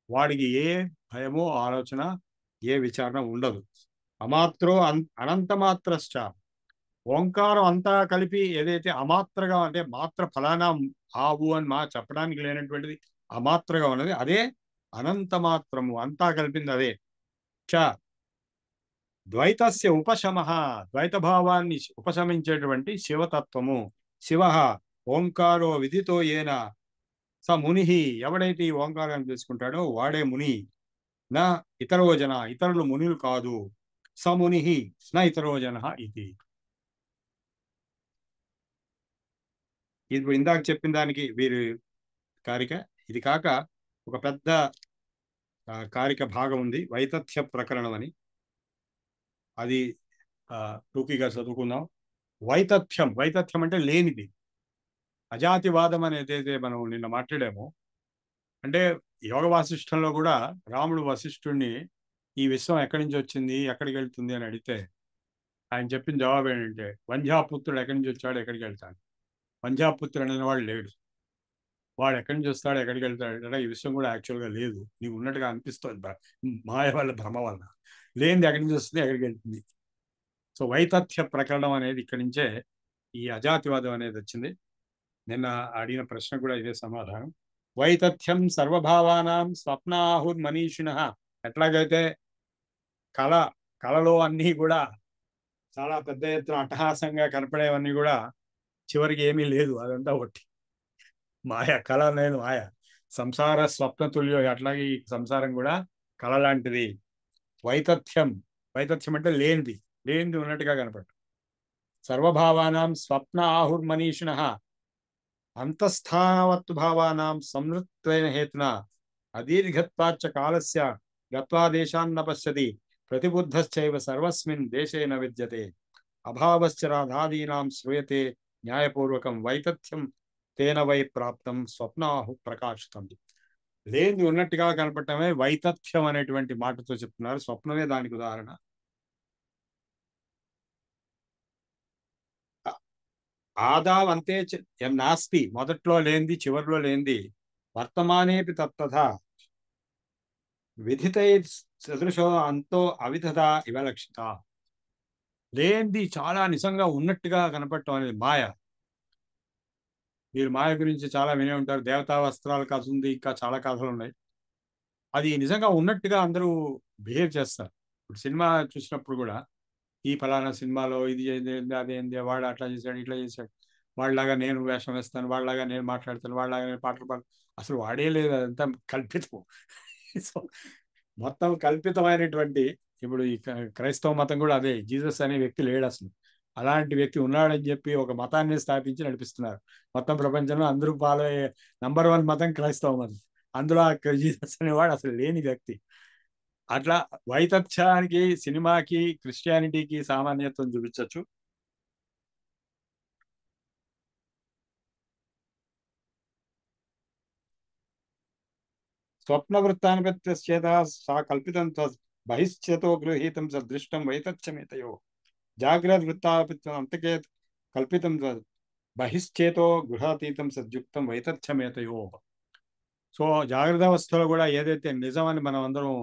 వాడికి ఏ భయమో ఆలోచన ఏ విచారణ ఉండదు. అమాత్రో అనంతమాత్రశ్చ. ఓంకారం అంతా కలిపి ఏదైతే అమాత్రగా, అంటే మాత్ర ఫలానా ఆవు అని చెప్పడానికి లేనటువంటిది అమాత్రగా ఉన్నది, అదే అనంతమాత్రము. అంతా కలిపింది అదే. చ ద్వైతస్య ఉపశమ, ద్వైత భావాన్ని ఉపశమించేటువంటి శివతత్వము. శివ ఓంకారో విదితో ఏన స ముని. ఎవడైతే ఈ ఓంకారాన్ని తెలుసుకుంటాడో వాడే ముని. నా ఇతరో జన, ఇతరులు మునులు కాదు. స ముని నా ఇతరో జన ఇది. ఇప్పుడు ఇందాక చెప్పిన దానికి వీరి కారిక. ఇది కాక ఒక పెద్ద కారిక భాగం ఉంది, వైతథ్య ప్రకరణం అని. అది టూకీగా చదువుకుందాం. వైతథ్యం, వైతథ్యం అంటే లేనిది. అజాతివాదం అనేది మనం నిన్న మాట్లాడాము. అంటే యోగ వాసిష్టంలో కూడా రాముడు వశిష్ఠుడిని ఈ విశ్వం ఎక్కడి నుంచి వచ్చింది, ఎక్కడికి వెళ్తుంది అని అడిగితే ఆయన చెప్పిన జవాబు ఏంటంటే, వంధ్యాపుత్రుడు ఎక్కడి నుంచి వచ్చాడు, ఎక్కడికి వెళ్తాడు. వంధ్యాపుత్రుడు అనే వాడు లేడు. వాడు ఎక్కడి నుంచి వస్తాడు, ఎక్కడికి వెళ్తాడు అంటే ఈ విషయం కూడా యాక్చువల్గా లేదు, నీకు ఉన్నట్టుగా అనిపిస్తుంది మాయ వల్ల, భ్రమ వల్ల. లేనిది ఎక్కడి నుంచి వస్తుంది, ఎక్కడికి వెళ్తుంది. సో వైతథ్య ప్రకరణం అనేది ఇక్కడి నుంచే ఈ అజాతివాదం అనేది వచ్చింది. నిన్న అడిగిన ప్రశ్న కూడా ఇదే సమాధానం. వైతథ్యం సర్వభావానాం స్వప్నాహుర్మనీషిణ. ఎట్లాగైతే కళలో అన్నీ కూడా చాలా పెద్ద ఎత్తున అట్టహాసంగా కనపడేవన్నీ కూడా చివరికి ఏమీ లేదు, అదంతా ఒకటి మాయ. కళ అనేది మాయ. సంసార స్వప్నతుల్యో, అట్లాగే ఈ సంసారం కూడా కళ లాంటిది. వైతథ్యం, వైతథ్యం అంటే లేనిది, లేనిది ఉన్నట్టుగా కనపడటం. సర్వభావానాం స్వప్న ఆహుర్మనీషిణ అంతఃస్థానవత్తు భావానాం సంవృత్వేన హేతున అదీర్ఘత్వాచ్చ కాలస్య గత్వాదేశాన్న పశ్యతి ప్రతిబుద్ధశ్చైవ సర్వస్మిన్ దేశేన విద్యతే అభావశ్చరాదాదీనాం శ్రూయతే న్యాయపూర్వకం వైతథ్యం తేన వై ప్రాప్తం స్వప్నాహు ప్రకాశితం. లేని ఉన్నట్టుగా కనపడటమే వైతథ్యం అనేటువంటి మాటతో చెప్తున్నారు. స్వప్నమే దానికి ఉదాహరణ. ఆదావంతే నాస్తి, మొదట్లో లేనిది చివరిలో లేనిది. వర్తమానేపి తత్తథా విధితై సదృశో అంతో అవిధత ఇవలక్షిత. లేనిది చాలా నిజంగా ఉన్నట్టుగా కనపడటం అనేది మాయ. మీరు మాయ గురించి చాలా వినే ఉంటారు. దేవతా వస్త్రాల కథ ఉంది, ఇంకా చాలా కథలు ఉన్నాయి. అది నిజంగా ఉన్నట్టుగా అందరూ బిహేవ్ చేస్తారు. ఇప్పుడు సినిమా చూసినప్పుడు కూడా ఈ ఫలానా సినిమాలో ఇది ఏంది అదేంది, వాడు అట్లా చేశాడు ఇట్లా చేశాడు, వాళ్ళలాగా నేను వేషం వేస్తాను, వాళ్ళలాగా నేను మాట్లాడతాను, వాళ్ళలాగా నేను పాటలు పాడు, అసలు వాడే లేదు, అదంతా కల్పితం. సో మొత్తం కల్పితమైనటువంటి, ఇప్పుడు ఈ క్రైస్తవ మతం కూడా అదే, జీసస్ అనే వ్యక్తి లేడు అసలు. అలాంటి వ్యక్తి ఉన్నాడని చెప్పి ఒక మతాన్ని స్థాపించి నడిపిస్తున్నారు. మొత్తం ప్రపంచంలో అందరూ ఫాలో అయ్యే నంబర్ 1 మతం క్రైస్తవ మతం. అందులో జీసస్ అనేవాడు అసలు లేని వ్యక్తి. అట్లా వైతథ్యానికి, సినిమాకి, క్రిస్టియానిటీకి సామాన్యత్వం చూపించవచ్చు. స్వప్న వృత్తానుపత్యేత సా కల్పితం బహిశ్చేతో గృహీతం సదృష్టం వైతథ్యమేతయో జాగ్రత్త వృత్తాపత్యం అంతకే కల్పితం బహిశ్చేతో గృహాతీతం సద్యుక్తం వైతథ్యమేతయో. సో జాగ్రత్త అవస్థలో కూడా ఏదైతే నిజమని మనం అందరం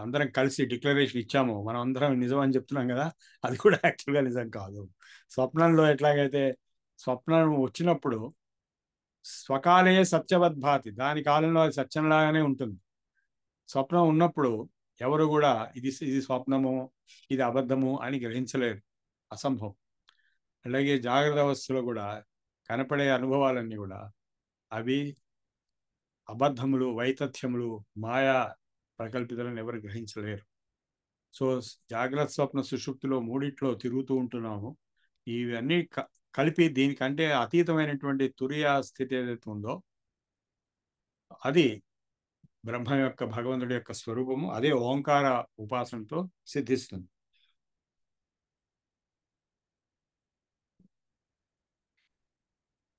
అందరం కలిసి డిక్లరేషన్ ఇచ్చామో, మనం అందరం నిజం అని చెప్తున్నాం కదా, అది కూడా యాక్చువల్గా నిజం కాదు. స్వప్నంలో ఎట్లాగైతే స్వప్నం వచ్చినప్పుడు స్వకాలే సత్యవద్భాతి, దాని కాలంలో అది సత్యంలాగానే ఉంటుంది. స్వప్నం ఉన్నప్పుడు ఎవరు కూడా ఇది స్వప్నము, ఇది అబద్ధము అని గ్రహించలేరు, అసంభవం. అలాగే జాగ్రత్త అవస్థలో కూడా కనపడే అనుభవాలన్నీ కూడా అవి అబద్ధములు, వైతథ్యములు, మాయా ప్రకల్పితలను ఎవరు గ్రహించలేరు. సో జాగ్రత్త స్వప్న సుషుప్తిలో మూడిట్లో తిరుగుతూ ఉంటున్నాము. ఇవన్నీ కలిపి దీనికంటే అతీతమైనటువంటి తురియ స్థితి ఏదైతే ఉందో అది బ్రహ్మ యొక్క, భగవంతుడి యొక్క స్వరూపము. అదే ఓంకార ఉపాసనతో సిద్ధిస్తుంది.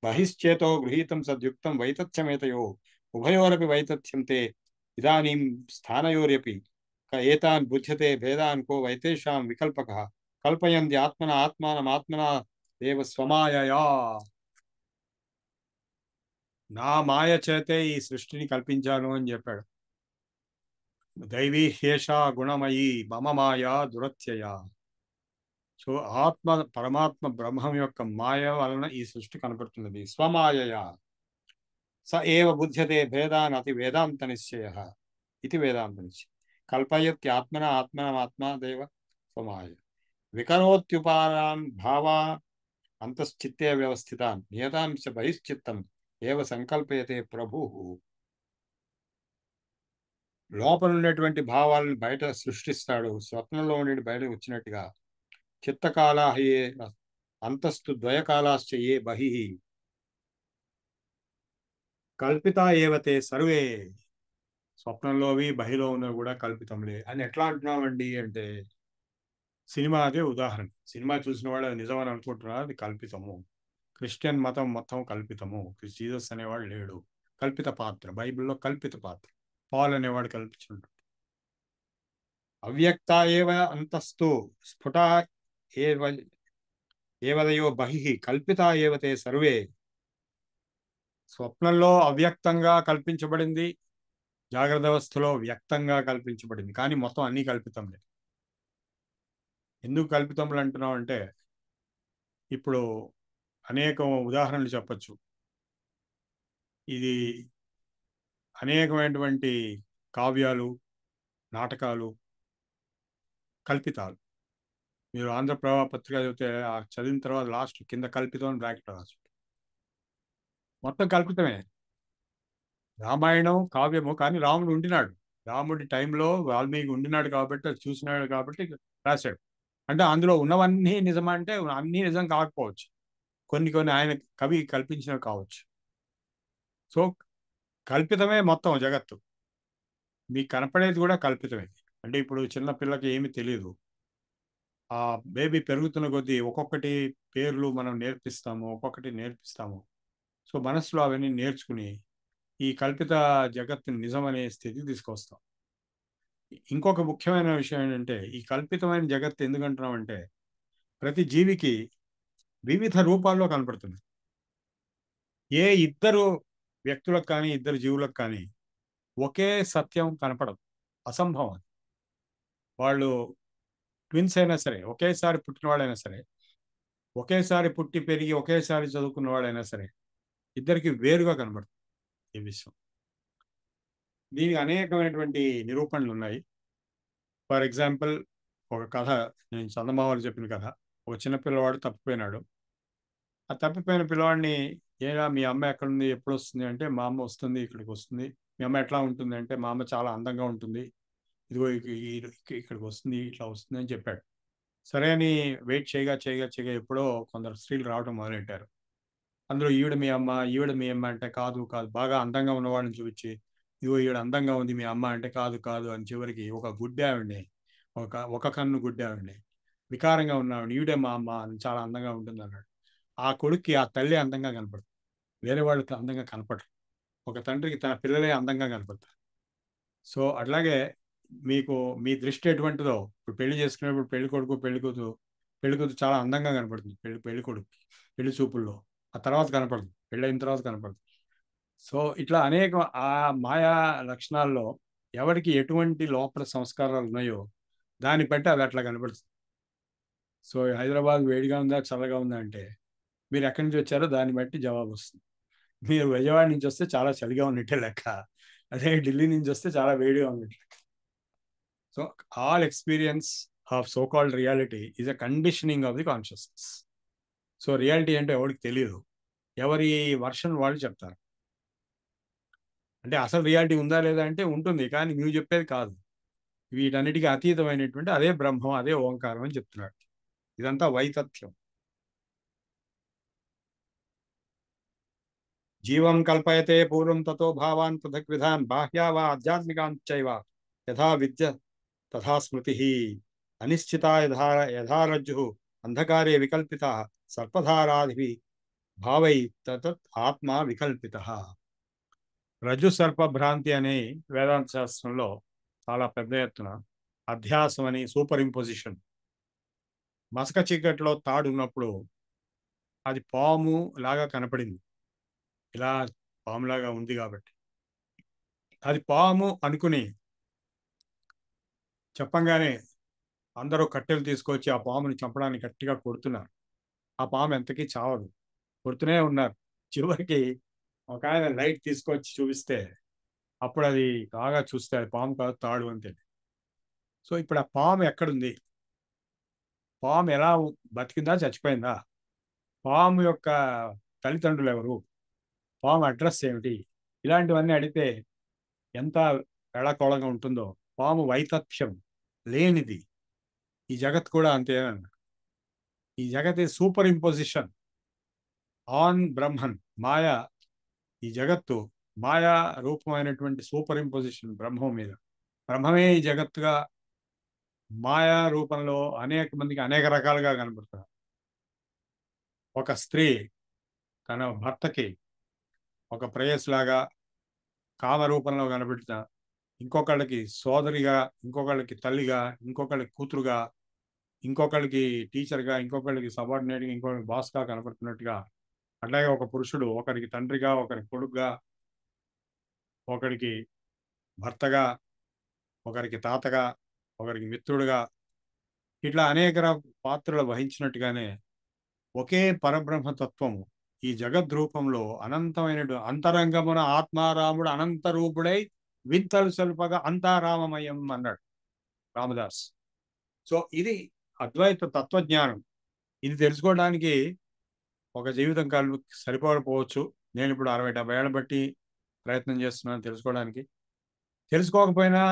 బహిశ్చేతో గృహీతం సద్యుక్తం వైతథ్యమేతయో ఉభయోరపి వైతథ్యం తే ఇదానీం స్థానయోరపి ఏతాన్ బుధ్యతే భేదాన్ కో వైతేషాం వికల్పకః కల్పయంతి ఆత్మన ఆత్మానమాత్మనా దేవ స్వమాయయా. నా మాయ చేతే ఈ సృష్టిని కల్పించాను అని చెప్పాడు. దైవీ హేష గుణమయీ మమ మాయా దురత్యయ. సో ఆత్మ, పరమాత్మ బ్రహ్మం యొక్క మాయ వలన ఈ సృష్టి కనపడుతున్నది. స్వమాయయా స ఏవ బుధ్యతే భేదాన్ అతి వేదాంత నిశ్చయ ఇది వేదాంత నిశ్చయ. కల్పయత్య ఆత్మన ఆత్మనమాత్మా దేవ స్వమాయ వికరోత్యుపారాన్ భావా అంతశ్చిత్తే వ్యవస్థితాన్ నియతాంశ బహిశ్చిత్తం ఏవ సంకల్పయతే ప్రభు. లోపల ఉండేటువంటి భావాలను బయట సృష్టిస్తాడు, స్వప్నంలో ఉండే బయట వచ్చినట్టుగా. చిత్తకాలా ఏ అంతస్తు ద్వయకాలాశ్చ ఏ బహి కల్పితా ఏవతే సర్వే. స్వప్నంలోవి బహిలో ఉన్నవి కూడా కల్పితంలే అని ఎట్లా అంటున్నామండి అంటే, సినిమాకే ఉదాహరణ. సినిమా చూసిన వాడు అది నిజమని అనుకుంటున్నారు, అది కల్పితము. క్రిస్టియన్ మతం మొత్తం కల్పితము. జీసస్ అనేవాడు లేడు, కల్పిత పాత్ర. బైబిల్లో కల్పిత పాత్ర. పాల్ అనేవాడు కల్పించుంటాడు. అవ్యక్త ఏవ అంతస్తు స్ఫుట ఏవదయో బహి కల్పితా ఏవతే సర్వే. స్వప్నంలో అవ్యక్తంగా కల్పించబడింది, జాగ్రత్త అవస్థలో వ్యక్తంగా కల్పించబడింది, కానీ మొత్తం అన్నీ కల్పితంలే. ఎందుకు కల్పితములు అంటున్నాం అంటే, ఇప్పుడు అనేక ఉదాహరణలు చెప్పచ్చు. ఇది అనేకమైనటువంటి కావ్యాలు, నాటకాలు కల్పితాలు. మీరు ఆంధ్రప్రభ పత్రిక చదివితే చదివిన తర్వాత లాస్ట్ కింద కల్పితం అని బ్రాకెట్ రాసు, మొత్తం కల్పితమే. రామాయణం కావ్యము, కానీ రాముడు ఉండినాడు, రాముడి టైంలో వాల్మీకి ఉండినాడు కాబట్టి, అది చూసినాడు కాబట్టి రాశాడు. అంటే అందులో ఉన్నవన్నీ నిజమా అంటే అన్నీ నిజం కాకపోవచ్చు, కొన్ని కొన్ని ఆయన కవి కల్పించినవి కావచ్చు. సో కల్పితమే మొత్తం జగత్తు. మీకు కనపడేది కూడా కల్పితమే. అంటే ఇప్పుడు చిన్న పిల్లకి ఏమీ తెలియదు, ఆ బేబీ పెరుగుతున్న కొద్దీ ఒక్కొక్కటి పేర్లు మనం నేర్పిస్తాము, ఒక్కొక్కటి నేర్పిస్తాము. సో మనసులో అవన్నీ నేర్చుకుని ఈ కల్పిత జగత్తుని నిజమనే స్థితికి తీసుకొస్తాం. ఇంకొక ముఖ్యమైన విషయం ఏంటంటే, ఈ కల్పితమైన జగత్తు ఎందుకంటున్నామంటే, ప్రతి జీవికి వివిధ రూపాల్లో కనపడుతుంది. ఏ ఇద్దరు వ్యక్తులకు కానీ, ఇద్దరు జీవులకు కానీ ఒకే సత్యం కనపడదు, అసంభవం. వాళ్ళు ట్విన్స్ అయినా సరే, ఒకేసారి పుట్టిన వాళ్ళైనా సరే, ఒకేసారి పుట్టి పెరిగి ఒకేసారి చదువుకున్న వాళ్ళైనా సరే, ఇద్దరికి వేరుగా కనబడుతుంది ఈ విషయం. దీనికి అనేకమైనటువంటి నిరూపణలు ఉన్నాయి. ఫర్ ఎగ్జాంపుల్, ఒక కథ, నేను చందమామలు చెప్పిన కథ. ఒక చిన్న పిల్లవాడు తప్పిపోయినాడు. ఆ తప్పిపోయిన పిల్లవాడిని, ఏరా మీ అమ్మ ఎక్కడుంది, ఎప్పుడు వస్తుంది అంటే, మా అమ్మ వస్తుంది, ఇక్కడికి వస్తుంది. మీ అమ్మ ఎట్లా ఉంటుంది అంటే, మా అమ్మ చాలా అందంగా ఉంటుంది, ఇదిగో ఇక్కడికి వస్తుంది, ఇట్లా వస్తుంది అని చెప్పాడు. సరే అని వెయిట్ చేయగా ఎప్పుడో కొందరు స్త్రీలు రావడం మొదలెట్టారు. అందులో ఈవిడ మీ అమ్మ అంటే, కాదు కాదు, బాగా అందంగా ఉన్నవాడిని చూపించి, ఇదిగో ఈవిడ అందంగా ఉంది మీ అమ్మ అంటే, కాదు కాదు అని చివరికి ఒక గుడ్డి ఆవిడ్ని, ఒక కన్ను గుడ్డి ఆవిడ్ని, వికారంగా ఉన్నవాడిని, ఈవిడే మా అమ్మ అని, చాలా అందంగా ఉంటుంది అన్నాడు. ఆ కొడుక్కి ఆ తల్లి అందంగా కనపడుతుంది, వేరే వాళ్ళకి అందంగా కనపడరు. ఒక తండ్రికి తన పిల్లలే అందంగా కనపడతారు. సో అట్లాగే మీకు మీ దృష్టి ఎటువంటిదో, ఇప్పుడు పెళ్లి చేసుకునేప్పుడు పెళ్లి కూతురు చాలా అందంగా కనపడుతుంది పెళ్లి కొడుకు పెళ్లి చూపుల్లో. ఆ తర్వాత కనపడదు, పెళ్ళైన తర్వాత కనపడదు. సో ఇట్లా అనేక ఆ మాయా లక్షణాల్లో ఎవరికి ఎటువంటి లోపల సంస్కారాలు ఉన్నాయో దాన్ని బట్టి అది అట్లా కనపడుతుంది. సో హైదరాబాద్ వేడిగా ఉందా చల్లగా ఉందా అంటే, మీరు ఎక్కడి నుంచి వచ్చారో దాన్ని బట్టి జవాబు వస్తుంది. మీరు విజయవాడ నుంచి వస్తే చాలా చలిగా ఉన్నట్టే లెక్క, అదే ఢిల్లీ నుంచి వస్తే చాలా వేడిగా ఉన్నట్టు. So all experience of so called reality is a conditioning of the consciousness. So reality అంటే ఎవరికి తెలియదు, ఎవరి వర్షన్ వాళ్ళు చెప్తారు. అంటే అసలు రియాలిటీ ఉందా లేదా అంటే ఉంటుంది, కానీ నువ్వు చెప్పేది కాదు. వీటన్నిటికీ అతీతమైనటువంటి అదే బ్రహ్మం, అదే ఓంకారం అని చెప్తున్నాడు. ఇదంతా వైతథ్యం. జీవం కల్పయతే పూర్వం తతో భావాన్ పృథక్ విధాన్ బాహ్యా వా ఆధ్యాత్మికాంచైవ యథా విద్య తథా స్మృతి అనిశ్చితా యథారజ్జు అంధకారే వికల్పిత సర్పధారాది భావై తత్ ఆత్మ వికల్పిత. రజ్జు సర్ప భ్రాంతి అనే వేదాంత శాస్త్రంలో చాలా పెద్ద ఎత్తున అధ్యాసం అని, సూపర్ ఇంపోజిషన్, మసక చీకట్లో తాడు ఉన్నప్పుడు అది పాము లాగా కనపడింది, ఇలా పాములాగా ఉంది కాబట్టి అది పాము అనుకుని చెప్పంగానే అందరూ కట్టెలు తీసుకొచ్చి ఆ పాముని చంపడానికి గట్టిగా కొడుతున్నారు. ఆ పాము ఎంతకీ చావదు, కొడుతూనే ఉన్నారు. చివరికి ఒక ఆయన లైట్ తీసుకొచ్చి చూపిస్తే అప్పుడు అది బాగా చూస్తే అది పాము కాదు, తాడు అంతే. సో ఇప్పుడు ఆ పాము ఎక్కడుంది, పాము ఎలా బతికిందా చచ్చిపోయిందా, పాము యొక్క తల్లిదండ్రులు ఎవరు, పాము అడ్రస్ ఏమిటి, ఇలాంటివన్నీ అడిగితే ఎంత వేళాకోళంగా ఉంటుందో. పాము వైతథ్యం లేనిది. ఈ జగత్ కూడా అంతే. ఈ జగత్ సూపర్ ఇంపోజిషన్ ఆన్ బ్రహ్మన్. మాయా, ఈ జగత్తు మాయా రూపమైనటువంటి సూపర్ ఇంపోజిషన్ బ్రహ్మం మీద. బ్రహ్మమే ఈ జగత్తుగా మాయా రూపంలో అనేక మందికి అనేక రకాలుగా కనబడుతుంది. ఒక స్త్రీ తన భర్తకి ఒక ప్రేయస్లాగా కామరూపంలో కనబెట్టిన, ఇంకొకళ్ళకి సోదరిగా, ఇంకొకళ్ళకి తల్లిగా, ఇంకొకళ్ళకి కూతురుగా, ఇంకొకళ్ళకి టీచర్గా, ఇంకొకళ్ళకి సబార్డినేట్గా, ఇంకొకరికి బాస్గా కనపడుతున్నట్టుగా, అట్లాగే ఒక పురుషుడు ఒకరికి తండ్రిగా, ఒకరికి కొడుకుగా, ఒకరికి భర్తగా, ఒకరికి తాతగా, ఒకరికి మిత్రుడుగా, ఇట్లా అనేక పాత్రలు వహించినట్టుగానే ఒకే పరబ్రహ్మతత్వము ఈ జగద్రూపంలో అనంతమైన అంతరంగమున ఆత్మారాముడు అనంత రూపుడై వింతలు సల్పగా అంతారామమయం అన్నాడు రామదాస్. సో ఇది అద్వైత తత్వజ్ఞానం. ఇది తెలుసుకోవడానికి ఒక జీవితం కాలం సరిపోకపోవచ్చు. నేను ఇప్పుడు 60-70 ఏళ్ళ బట్టి ప్రయత్నం చేస్తున్నాను తెలుసుకోవడానికి. తెలుసుకోకపోయినా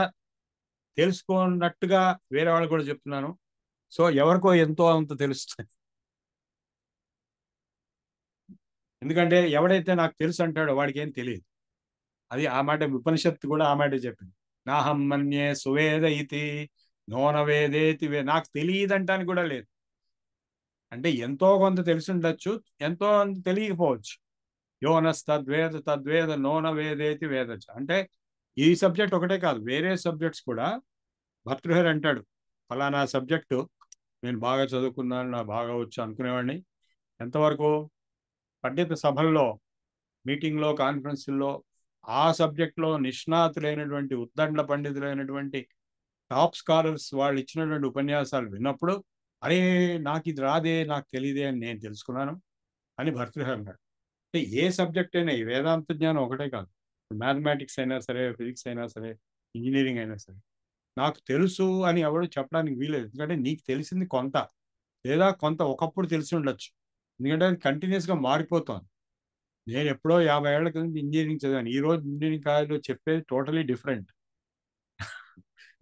తెలుసుకున్నట్టుగా వేరే వాళ్ళు కూడా చెప్తున్నాను. సో ఎవరికో ఎంతో అంత తెలుస్తుంది. ఎందుకంటే ఎవడైతే నాకు తెలుసు అంటాడో వాడికి ఏం తెలియదు. అది ఆ మాట ఉపనిషత్తు కూడా ఆ మాట చెప్పింది. నాహం మన్యే సువేద ఇతి నోన వేదేతి నాకు తెలియదంటానికి కూడా లేదు. అంటే ఎంతో కొంత తెలిసి ఉండొచ్చు, ఎంతో కొంత తెలియకపోవచ్చు. యోనస్ తద్వేద నోన వేదేతి వేదచ. అంటే ఈ సబ్జెక్ట్ ఒకటే కాదు, వేరే సబ్జెక్ట్స్ కూడా భర్తృహరి అంటాడు, ఫలానా సబ్జెక్టు నేను బాగా చదువుకున్నాను, నాకు బాగా వచ్చు అనుకునేవాడిని. ఎంతవరకు? పండిత సభల్లో, మీటింగ్లో, కాన్ఫరెన్స్లో ఆ సబ్జెక్ట్లో నిష్ణాతులైనటువంటి, ఉద్దండ పండితులైనటువంటి టాప్ స్కాలర్స్ వాళ్ళు ఇచ్చినటువంటి ఉపన్యాసాలు విన్నప్పుడు, అరే నాకు ఇది రాదే, నాకు తెలియదే అని నేను తెలుసుకున్నాను అని భర్తృహరి అన్నాడు. అంటే ఏ సబ్జెక్ట్ అయినా, ఈ వేదాంత జ్ఞానం ఒకటే కాదు, మ్యాథమెటిక్స్ అయినా సరే, ఫిజిక్స్ అయినా సరే, ఇంజనీరింగ్ అయినా సరే, నాకు తెలుసు అని ఎవరు చెప్పడానికి వీలేదు. ఎందుకంటే నీకు తెలిసింది కొంత, లేదా కొంత ఒకప్పుడు తెలిసి ఉండొచ్చు. ఎందుకంటే అది కంటిన్యూస్గా మారిపోతుంది. నేను ఎప్పుడో 50 ఏళ్ల క్రితం ఇంజనీరింగ్ చదివాను. ఈ రోజు ఇంజనీరింగ్ కాలేజ్లో చెప్పేది టోటలీ డిఫరెంట్.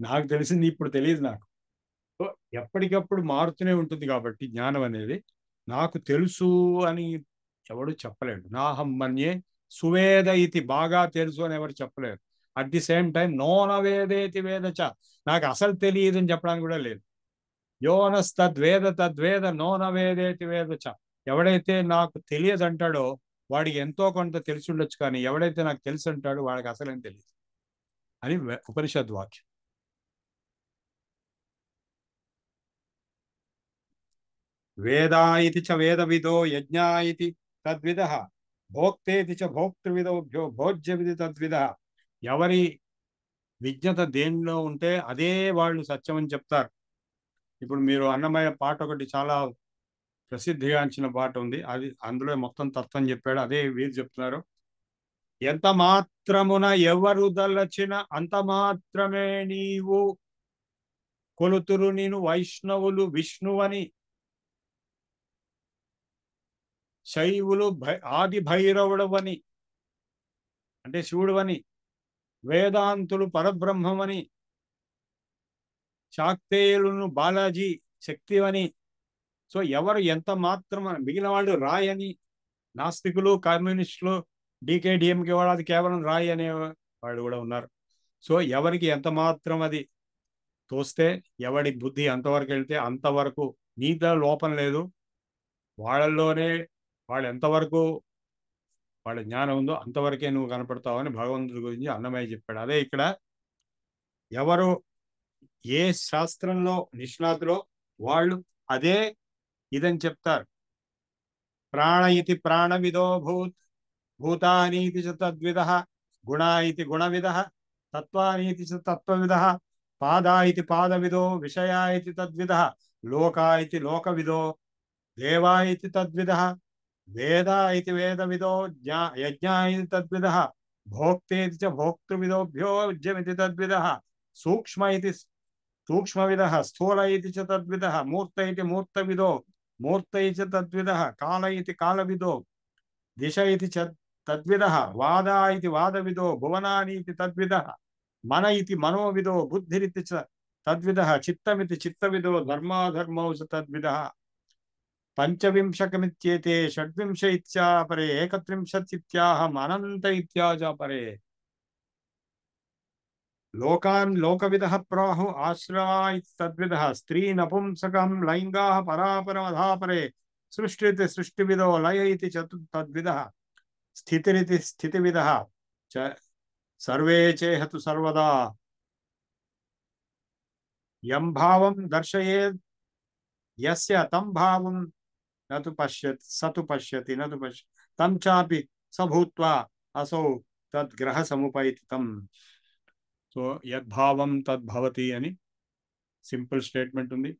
నాకు తెలిసింది ఇప్పుడు తెలియదు నాకు. సో ఎప్పటికప్పుడు మారుతూనే ఉంటుంది కాబట్టి జ్ఞానం అనేది. నాకు తెలుసు అని ఎవడు చెప్పలేడు. నాహం మన్యే సువేద ఇది, బాగా తెలుసు అని ఎవరు చెప్పలేరు. అట్ ది సేమ్ టైం నోనవేదేతి వేదచ, నాకు అసలు తెలియదు అని చెప్పడానికి కూడా లేదు. యోనస్ తద్వేద తద్వేద నోనవేదేతి వేదచ, ఎవడైతే నాకు తెలియదు అంటాడో వాడికి ఎంతో కొంత తెలిసి ఉండొచ్చు, కానీ ఎవడైతే నాకు తెలుసు అంటాడో వాడికి అసలేం తెలియదు అని ఉపనిషద్ వాక్యం. వేదా ఇది చ వేదవిదో, యజ్ఞా ఇది తద్విదః, భోక్తేతి చ భోక్తృవిదో భోజ్యవిది తద్విదః. ఎవరి విజ్ఞత దేనిలో ఉంటే అదే వాళ్ళు సత్యం అని చెప్తారు. ఇప్పుడు మీరు అన్నమయ్య పాట ఒకటి చాలా ప్రసిద్ధిగాంచిన పాట ఉంది, అది అందులో మొత్తం తత్వం చెప్పాడు. అదే వీరు చెప్తున్నారు. ఎంత మాత్రమున ఎవరు దలచిన అంత మాత్రమే నీవు కొలుతురు నేను వైష్ణవులు విష్ణువని, శైవులు ఆది భైరవుడవని అంటే శివుడువని, వేదాంతులు పరబ్రహ్మమని, శాక్తేయులను బాలాజీ శక్తివని. సో ఎవరు ఎంత మాత్రం, మిగిలిన వాళ్ళు రాయని, నాస్తికులు కమ్యూనిస్టులు డికేడిఎంకే వాళ్ళు అది కేవలం రాయి అనే వాళ్ళు కూడా ఉన్నారు. సో ఎవరికి ఎంత మాత్రం అది తోస్తే, ఎవడి బుద్ధి అంతవరకు వెళ్తే అంతవరకు నీతో లోపం లేదు, వాళ్ళల్లోనే వాళ్ళు ఎంతవరకు వాళ్ళ జ్ఞానం ఉందో అంతవరకే నువ్వు కనపడతావని భగవంతుడి గురించి అన్నమయ్య చెప్పాడు. అదే ఇక్కడ ఎవరు ఏ శాస్త్రంలో నిష్ణాతులో వాళ్ళు అదే ఇదని చెప్తారు. ప్రాణ ఇది ప్రాణవిదో భూతానీతి చ తద్విదః, గుణ ఇది గుణవిదః, తత్వానీతి చ తత్వవిదః, పాదా ఇది పాదవిదో, విషయా ఇది తద్విదః, లోకా ఇది లోకవిదో, దేవా ఇది తద్విదః, వేద ఇది వేదవిదో, యజ్ఞా ఇది తద్విదః, భోక్తేతి చ భోక్తృవిదోభ్యోజ్యమితి తద్విదః, సూక్ష్మ ఇది సూక్ష్మవిదః, స్థూల ఇది చ తద్విదః, మూర్త ఇది మూర్తవిదో, మూర్త ఇది చ తద్విదః, కాల ఇది కాలవిదో, దిశ ఇది చ తద్విదః, వాద ఇది వాదవిదో, భువనాని ఇది తద్విదః, మన ఇది మనోవిదో, బుద్ధిరితి చ తద్విదః, చిత్తమితి చిత్తవిదో, ధర్మాధర్మౌ చ తద్విదః. పంచవింశకమిత్యేతే షడ్వింశ ఇత్యాపరే, ఏకత్రింశత్యాహం అనంత ఇత్యాజాపరే. లోకాన్ లోకవిదః ప్రాహు ఆశ్రవా ఇతి తద్విదః, స్త్రీ నపుంసకం లైంగాః పరాపరమధాపరే, సృష్టిరితి సృష్టివిదో, లయ ఇతి తద్విదః, స్థితిరితి స్థితివిదః చ సర్వే చేహతు సర్వదా. యం భావం దర్శయేద్ యస్య తం భావం నతు పశ్యతి సతు పశ్యతి నతు పశ్యతి తం చాపి సభూత్వా అసౌ తద్గ్రహ సముపైతం. సో యద్భావం తద్భవతి అని సింపుల్ స్టేట్మెంట్ ఉంది.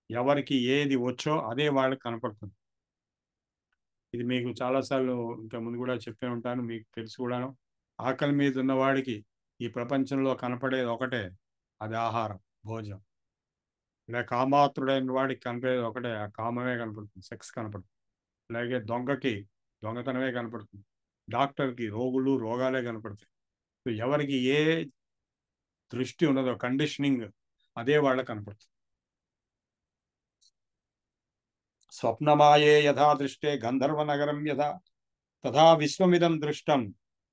ఎవరికి ఏది వచ్చో అదే వాళ్ళకి కనపడుతుంది. ఇది మీకు చాలాసార్లు ఇంతకుముందు కూడా చెప్పే ఉంటాను, మీకు తెలుసు కూడాను. ఆకలి మీద ఉన్నవాడికి ఈ ప్రపంచంలో కనపడేది ఒకటే, అది ఆహారం, భోజనం. ఇలా కామాతుడైన వాడికి కనపడేది ఒకటే, ఆ కామమే కనపడుతుంది, సెక్స్ కనపడుతుంది. అలాగే దొంగకి దొంగతనమే కనపడుతుంది, డాక్టర్కి రోగులు రోగాలే కనపడతాయి. సో ఎవరికి ఏ దృష్టి ఉన్నదో కండిషనింగ్ అదే వాళ్ళకి కనపడుతుంది. స్వప్నమాయే యథా దృష్టే గంధర్వ నగరం యథా తథా విశ్వమిదం దృష్టం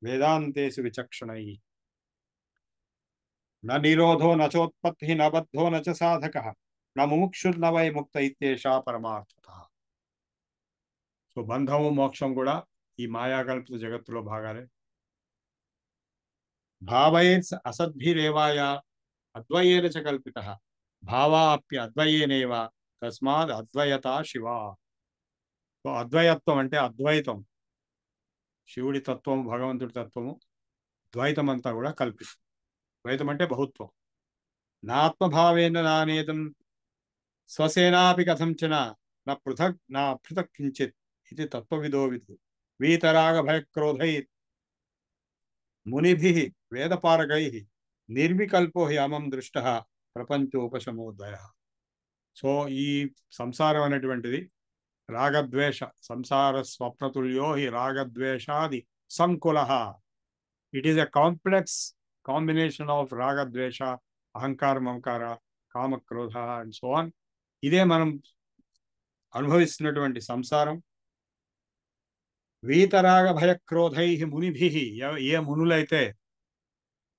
వేదాంతేషు విచక్షణై. న నిరోధో నచోత్పత్తి న బద్ధో నచ సాధకః న ముముక్షుర్న వై ముక్త ఇత్యేషా పరమార్థతః. సో బంధము మోక్షం కూడా ఈ మాయాకల్పిత జగత్తులో భాగాలే. భావైర్ అసద్భిరేవాయ అద్వయేన చ కల్పితః భావాప్య అద్వయేనేవ తస్మాద్ అద్వయత శివ. సో అద్వయత్వం అంటే అద్వైతం, శివుడి తత్వం భగవంతుడి తత్వము, ద్వైతం అంతా కూడా కల్పిస్తుంది. ద్వైతం అంటే బహుత్వం. నాత్మభావేన నానేదం స్వసేనాపి కథంచన నా పృథక్ కించిత్ ఇది తత్వవిదో విదు. వీతరాగ భయక్రోధై మునిభిః వేదపారగైః నిర్వికల్పో హ్యామం దృష్టః ప్రపంచోపశమోదయ. సో ఈ సంసారం అనేటువంటిది రాగద్వేష సంసార స్వప్నతుల్యో హి రాగద్వేషాది సంకుల. It is a complex combination of రాగద్వేష, అహంకార మమకార, కామక్రోధ అండ్ సో ఆన్. ఇదే మనం అనుభవిస్తున్నటువంటి సంసారం. వీతరాగ భయక్రోధై మునిభి, ఏ మునులైతే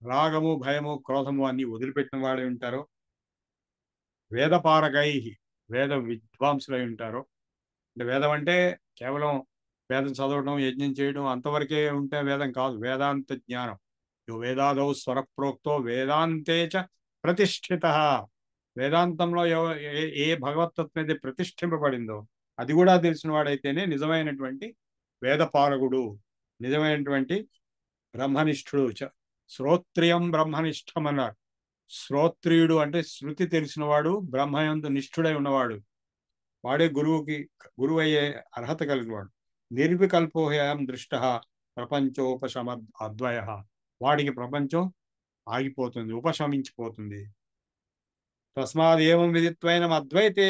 రాగము భయము క్రోధము అన్ని వదిలిపెట్టిన వాడు ఉంటారో, వేదపారగై వేద విద్వాంసులై ఉంటారో. అంటే వేదం అంటే కేవలం వేదం చదవడం యజ్ఞం చేయడం అంతవరకే ఉంటే వేదం కాదు, వేదాంత జ్ఞానం. వేదాదౌ స్వరప్రోక్తో వేదాంతే చ ప్రతిష్ఠిత. వేదాంతంలో ఏ భగవతత్వం అయితే ప్రతిష్ఠింపబడిందో అది కూడా తెలిసిన వాడైతేనే నిజమైనటువంటి వేదపారగుడు, నిజమైనటువంటి బ్రహ్మనిష్ఠుడు. శ్రోత్రియం బ్రహ్మనిష్టం అన్నారు. శ్రోత్రియుడు అంటే శృతి తెలిసినవాడు, బ్రహ్మయందు నిష్ఠుడై ఉన్నవాడు, వాడే గురువు అయ్యే అర్హత కలిగినవాడు. నిర్వికల్పోహయం దృష్ట ప్రపంచోపశమ అద్వయ. వాడికి ప్రపంచం ఆగిపోతుంది, ఉపశమించిపోతుంది. తస్మాత్ ఏవం విదిత్వైనం అద్వైతే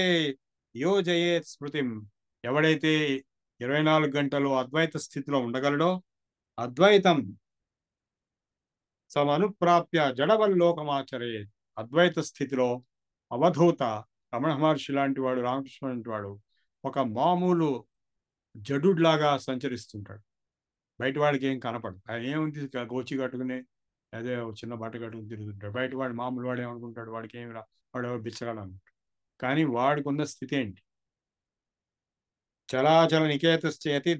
యోజయేత్ స్మృతిం. ఎవడైతే 24 గంటలు అద్వైత స్థితిలో ఉండగలడో, అద్వైతం సమనుప్రాప్య జడవల్లోకమాచరే. అద్వైత స్థితిలో అవధూత రమణ మహర్షి లాంటి వాడు, రామకృష్ణ లాంటి వాడు ఒక మామూలు జడులాగా సంచరిస్తుంటాడు. బయట వాడికి ఏం కనపడదు. ఆయన ఏముంది, గోచి కట్టుకుని అదే చిన్న బట్ట కట్టుకుని తిరుగుతుంటాడు. బయట వాడు మామూలు వాడు ఏమనుకుంటాడు, వాడికి ఏమి వాడు బిచ్చగాడు అనుకుంటాడు. కానీ వాడికి ఉన్న స్థితి ఏంటి? చలాచల నికేతశ్చేతి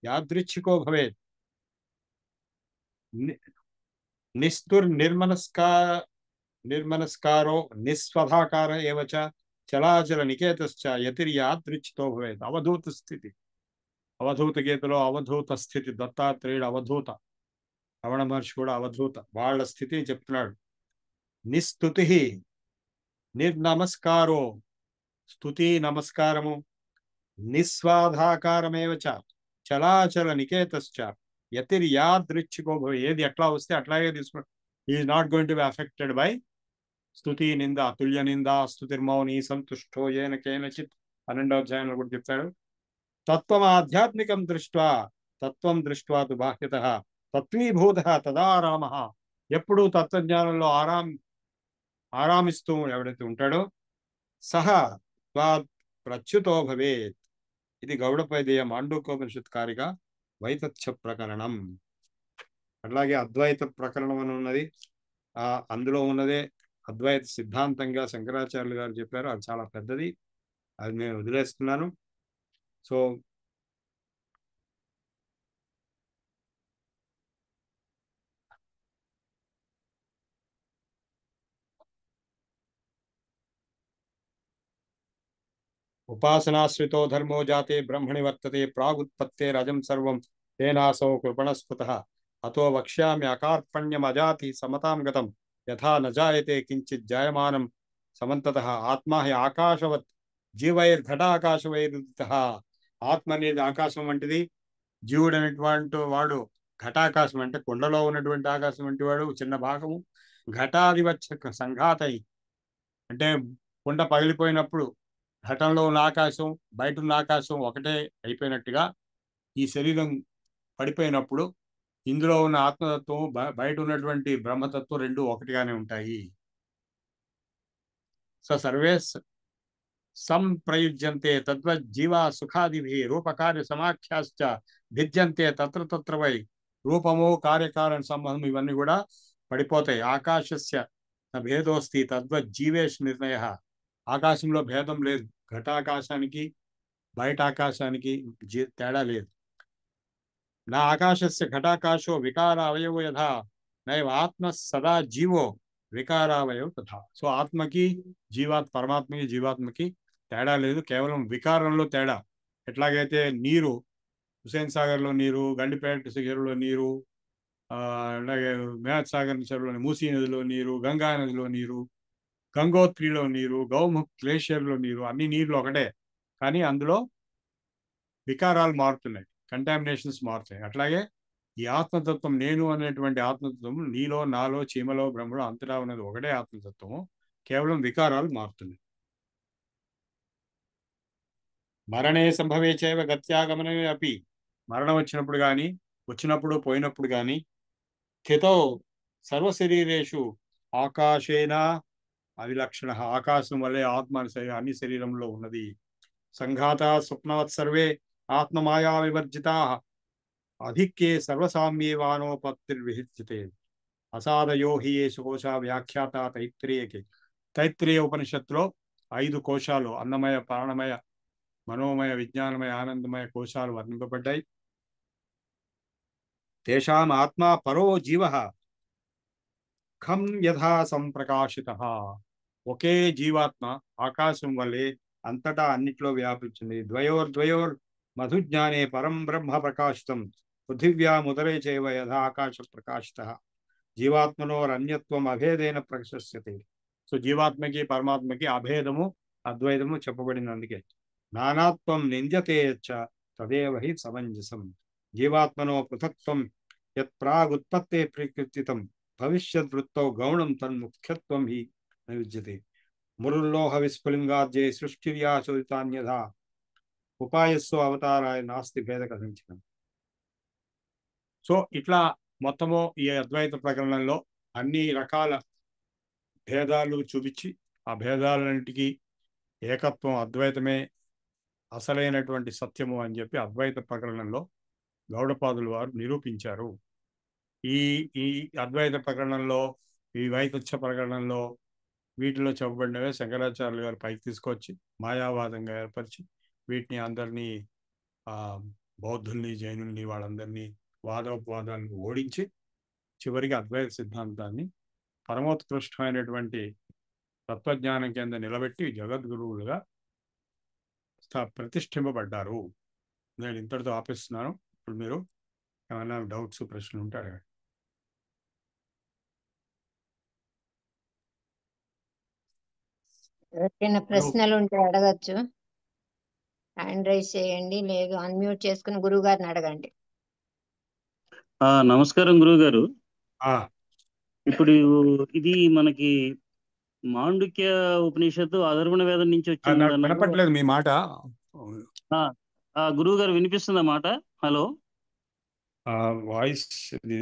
యాదృచ్ఛికో భవేత్. నిస్తుర్ నిర్మనస్కారో నిస్వధాకార ఏవచ చలాచల నికేతశ్చ యతిర్యాదృచ్ఛితో భవేత్. అవధూత స్థితి. అవధూత గీతలో అవధూత స్థితి, దత్తాత్రేయుడు అవధూత, రమణ మహర్షి కూడా అవధూత. వాళ్ళ స్థితిని చెప్తున్నాడు. నిస్తుతి నిర్నమస్కారో, స్తుతి నమస్కారము, నిస్వాధాకారమేవచ చలాచల నికేతశ్చ యతిర్యాదృచ్ఛికో భవ. ఏది ఎట్లా వస్తే అట్లాగే తీసుకున్నాడు. Is not going to be affected by స్తుతి నింద. తుల్య నింద స్తుతిర్మౌని సంతుష్టో ఏన కేనచిత్ 12వ అధ్యాయంలో కూడా చెప్తాడు. తత్వం ఆధ్యాత్మికం దృష్ట్వా, తత్వం దృష్ట్వా తు బాహ్యతః తత్వీభూత తదారామ. ఎప్పుడు తత్వజ్ఞానంలో ఆరామిస్తూ ఎవడైతే ఉంటాడో సహ ప్రచ్యుతో భవేత్. ఇది గౌడపైదేయ మాండూకోపనిషత్కారిక వైతథ్య ప్రకరణం. అట్లాగే అద్వైత ప్రకరణం అని ఉన్నది. అందులో ఉన్నదే అద్వైత సిద్ధాంతంగా శంకరాచార్యులు గారు చెప్పారు. అది చాలా పెద్దది, అది నేను వదిలేస్తున్నాను. సో ఉపాసనాశ్రితో ధర్మో జాతే బ్రహ్మణి వర్తతే ప్రాగుత్పత్తే రజం సర్వం తేనాసౌ కృపణస్ఫుతః అతో వక్ష్యామి అకార్పణ్యమజాతి సమతాం గతం యథా నజాయతే కించిత్ జాయమానం సమంతతః ఆత్మా హి ఆకాశవత్ జీవైర్ఘటాకాశవైరుదితః. ఆత్మ అనేది ఆకాశం వంటిది, జీవుడు అనేటువంటి వాడు ఘటాకాశం అంటే కుండలో ఉన్నటువంటి ఆకాశం వంటి వాడు చిన్న భాగము. ఘటాధివచ్చ సంఘాతై అంటే కుండ పగిలిపోయినప్పుడు ఘటంలో ఉన్న ఆకాశం బయట ఉన్న ఆకాశం ఒకటే అయిపోయినట్టుగా ఈ శరీరం పడిపోయినప్పుడు ఇందులో ఉన్న ఆత్మతత్వం బయట ఉన్నటువంటి బ్రహ్మతత్వం రెండు ఒకటిగానే ఉంటాయి. సర్వే సంప్రయుజ్యంతే తద్వజ్జీవా సుఖాదిభి రూపకార్య సమాఖ్యాశ్చ భిద్యంతే తత్ర తత్ర వై. రూపము కార్యకారణ సంబంధం ఇవన్నీ కూడా పడిపోతాయి. ఆకాశస్య భేదోస్తి తద్వజ్జీవేష్ నిర్ణయ. ఆకాశంలో భేదం లేదు. ఘటాకాశానికి బయట ఆకాశానికి తేడా లేదు. నా ఆకాశస్య ఘటాకాశో వికార అవయవో యథా నైవ ఆత్మ సదా జీవో వికారావయవ తథా. సో ఆత్మకి పరమాత్మకి జీవాత్మకి తేడా లేదు, కేవలం వికారంలో తేడా. ఎట్లాగైతే నీరు, హుసేన్ సాగర్లో నీరు, గండిపేట చెరువులో నీరు, అలాగే మేహత్ సాగర్ చెరువులో, మూసీ నదిలో నీరు, గంగా నదిలో నీరు, గంగోత్రిలో నీరు, గౌముఖ్ గ్లేషియర్లో నీరు, అన్ని నీళ్ళు ఒకటే, కానీ అందులో వికారాలు మారుతున్నాయి, కంటామినేషన్స్ మారుతాయి. అట్లాగే ఈ ఆత్మతత్వం, నేను అనేటువంటి ఆత్మతత్వం నీలో, నాలో, చీమలో, బ్రహ్మలో అంతటా ఉన్నది ఒకటే ఆత్మతత్వము. కేవలం వికారాలు మారుతున్నాయి. మరణే సంభవే చైవ గత్యాగమనే అపి. మరణం వచ్చినప్పుడు కానీ, వచ్చినప్పుడు పోయినప్పుడు కానీ, స్థితో సర్వశరీరేషు ఆకాశేన అవిలక్షణ. ఆకాశం వల్లే ఆత్మ అన్ని శరీరంలో ఉన్నది. సంఘాత స్వప్నవత్ సర్వే ఆత్మమాయా వివర్జితా అధిక్యే సర్వసామ్యేవానోపత్తిర్విహిత్యతే. అసాదయో హి యేషు కోశ వ్యాఖ్యాత తైత్రేయకి. తైత్రేయ ఉపనిషత్తులో 5 కోశాలు, అన్నమయ, ప్రాణమయ, మనోమయ, విజ్ఞానమయ, ఆనందమయ కోశాలు వర్ణింపబడ్డాయి. తేషాం ఆత్మా పరో జీవ ఖం యథా సంప్రకాశిత. ఒకే జీవాత్మ ఆకాశం వల్లే అంతటా అన్నిట్లో వ్యాపించింది. ద్వయోర్ మధుజ్ఞానే పరం బ్రహ్మ ప్రకాశితం పృథివ్యాముదరే చైవ యథా ఆకాశ ప్రకాశిత. జీవాత్మనోరన్యత్వం అభేదేన ప్రశస్యతే. సో జీవాత్మకి పరమాత్మకి అభేదము, అద్వైతము చెప్పబడింది. అందుకే నానాత్వం నింద్యతే యచ్చ తదేవ హి సమంజసం. జీవాత్మనో పృథక్త్వం యత్ ప్రాగుత్పత్తే ప్రకృతితం భవిష్యద్వృత్తౌ గౌణం తన్ముఖ్యత్వం హి నయుజ్యతే. మురుల్లోహ విస్ఫులింగాద్యే సృష్టివ్యాచోదితాన్యథా ఉపాయస్సు అవతారాయ నాస్తి భేద కథంచనం. సో ఇట్లా మొత్తము ఈ అద్వైత ప్రకరణంలో అన్ని రకాల భేదాలు చూపించి, ఆ భేదాలన్నిటికీ ఏకత్వం, అద్వైతమే అసలైనటువంటి సత్యము అని చెప్పి అద్వైత ప్రకరణంలో గౌడపాదులు వారు నిరూపించారు. ఈ ఈ అద్వైత ప్రకరణంలో, ఈ వైతథ్య ప్రకరణంలో వీటిలో చెప్పబడినవే శంకరాచార్యులు గారు పైకి తీసుకొచ్చి మాయావాదంగా ఏర్పరిచి వీటిని అందరినీ బౌద్ధుల్ని, జైనుల్ని, వాళ్ళందరినీ వాదోపవాదాలను ఓడించి చివరికి అద్వైత సిద్ధాంతాన్ని పరమోత్కృష్టమైనటువంటి తత్వజ్ఞానం కింద నిలబెట్టి జగద్గురువులుగా ప్రతిష్ఠింపబడ్డారు. నేను ఇంతటితో ఆపిస్తున్నాను. ఇప్పుడు మీరు ఏమైనా డౌట్స్, ప్రశ్నలు ఉంటే అడగండి. ఎవరికైనా ప్రశ్నలు ఉంటే అడగచ్చు. హ్యాండ్ రైజ్ చేయండి, లేదు అన్మ్యూట్ చేసుకుని గురువు గారిని అడగండి. నమస్కారం గురువు గారు. ఆ, ఇప్పుడు ఇది మనకి మాండుక్య ఉపనిషత్తు అధర్వణ వేదం నుంచి నాకు వచ్చింది అన్నారు. వినపట్లేదు మీ మాట. గురువు గారు వినిపిస్తుందా మాట? హలో, వాయిస్ ఇది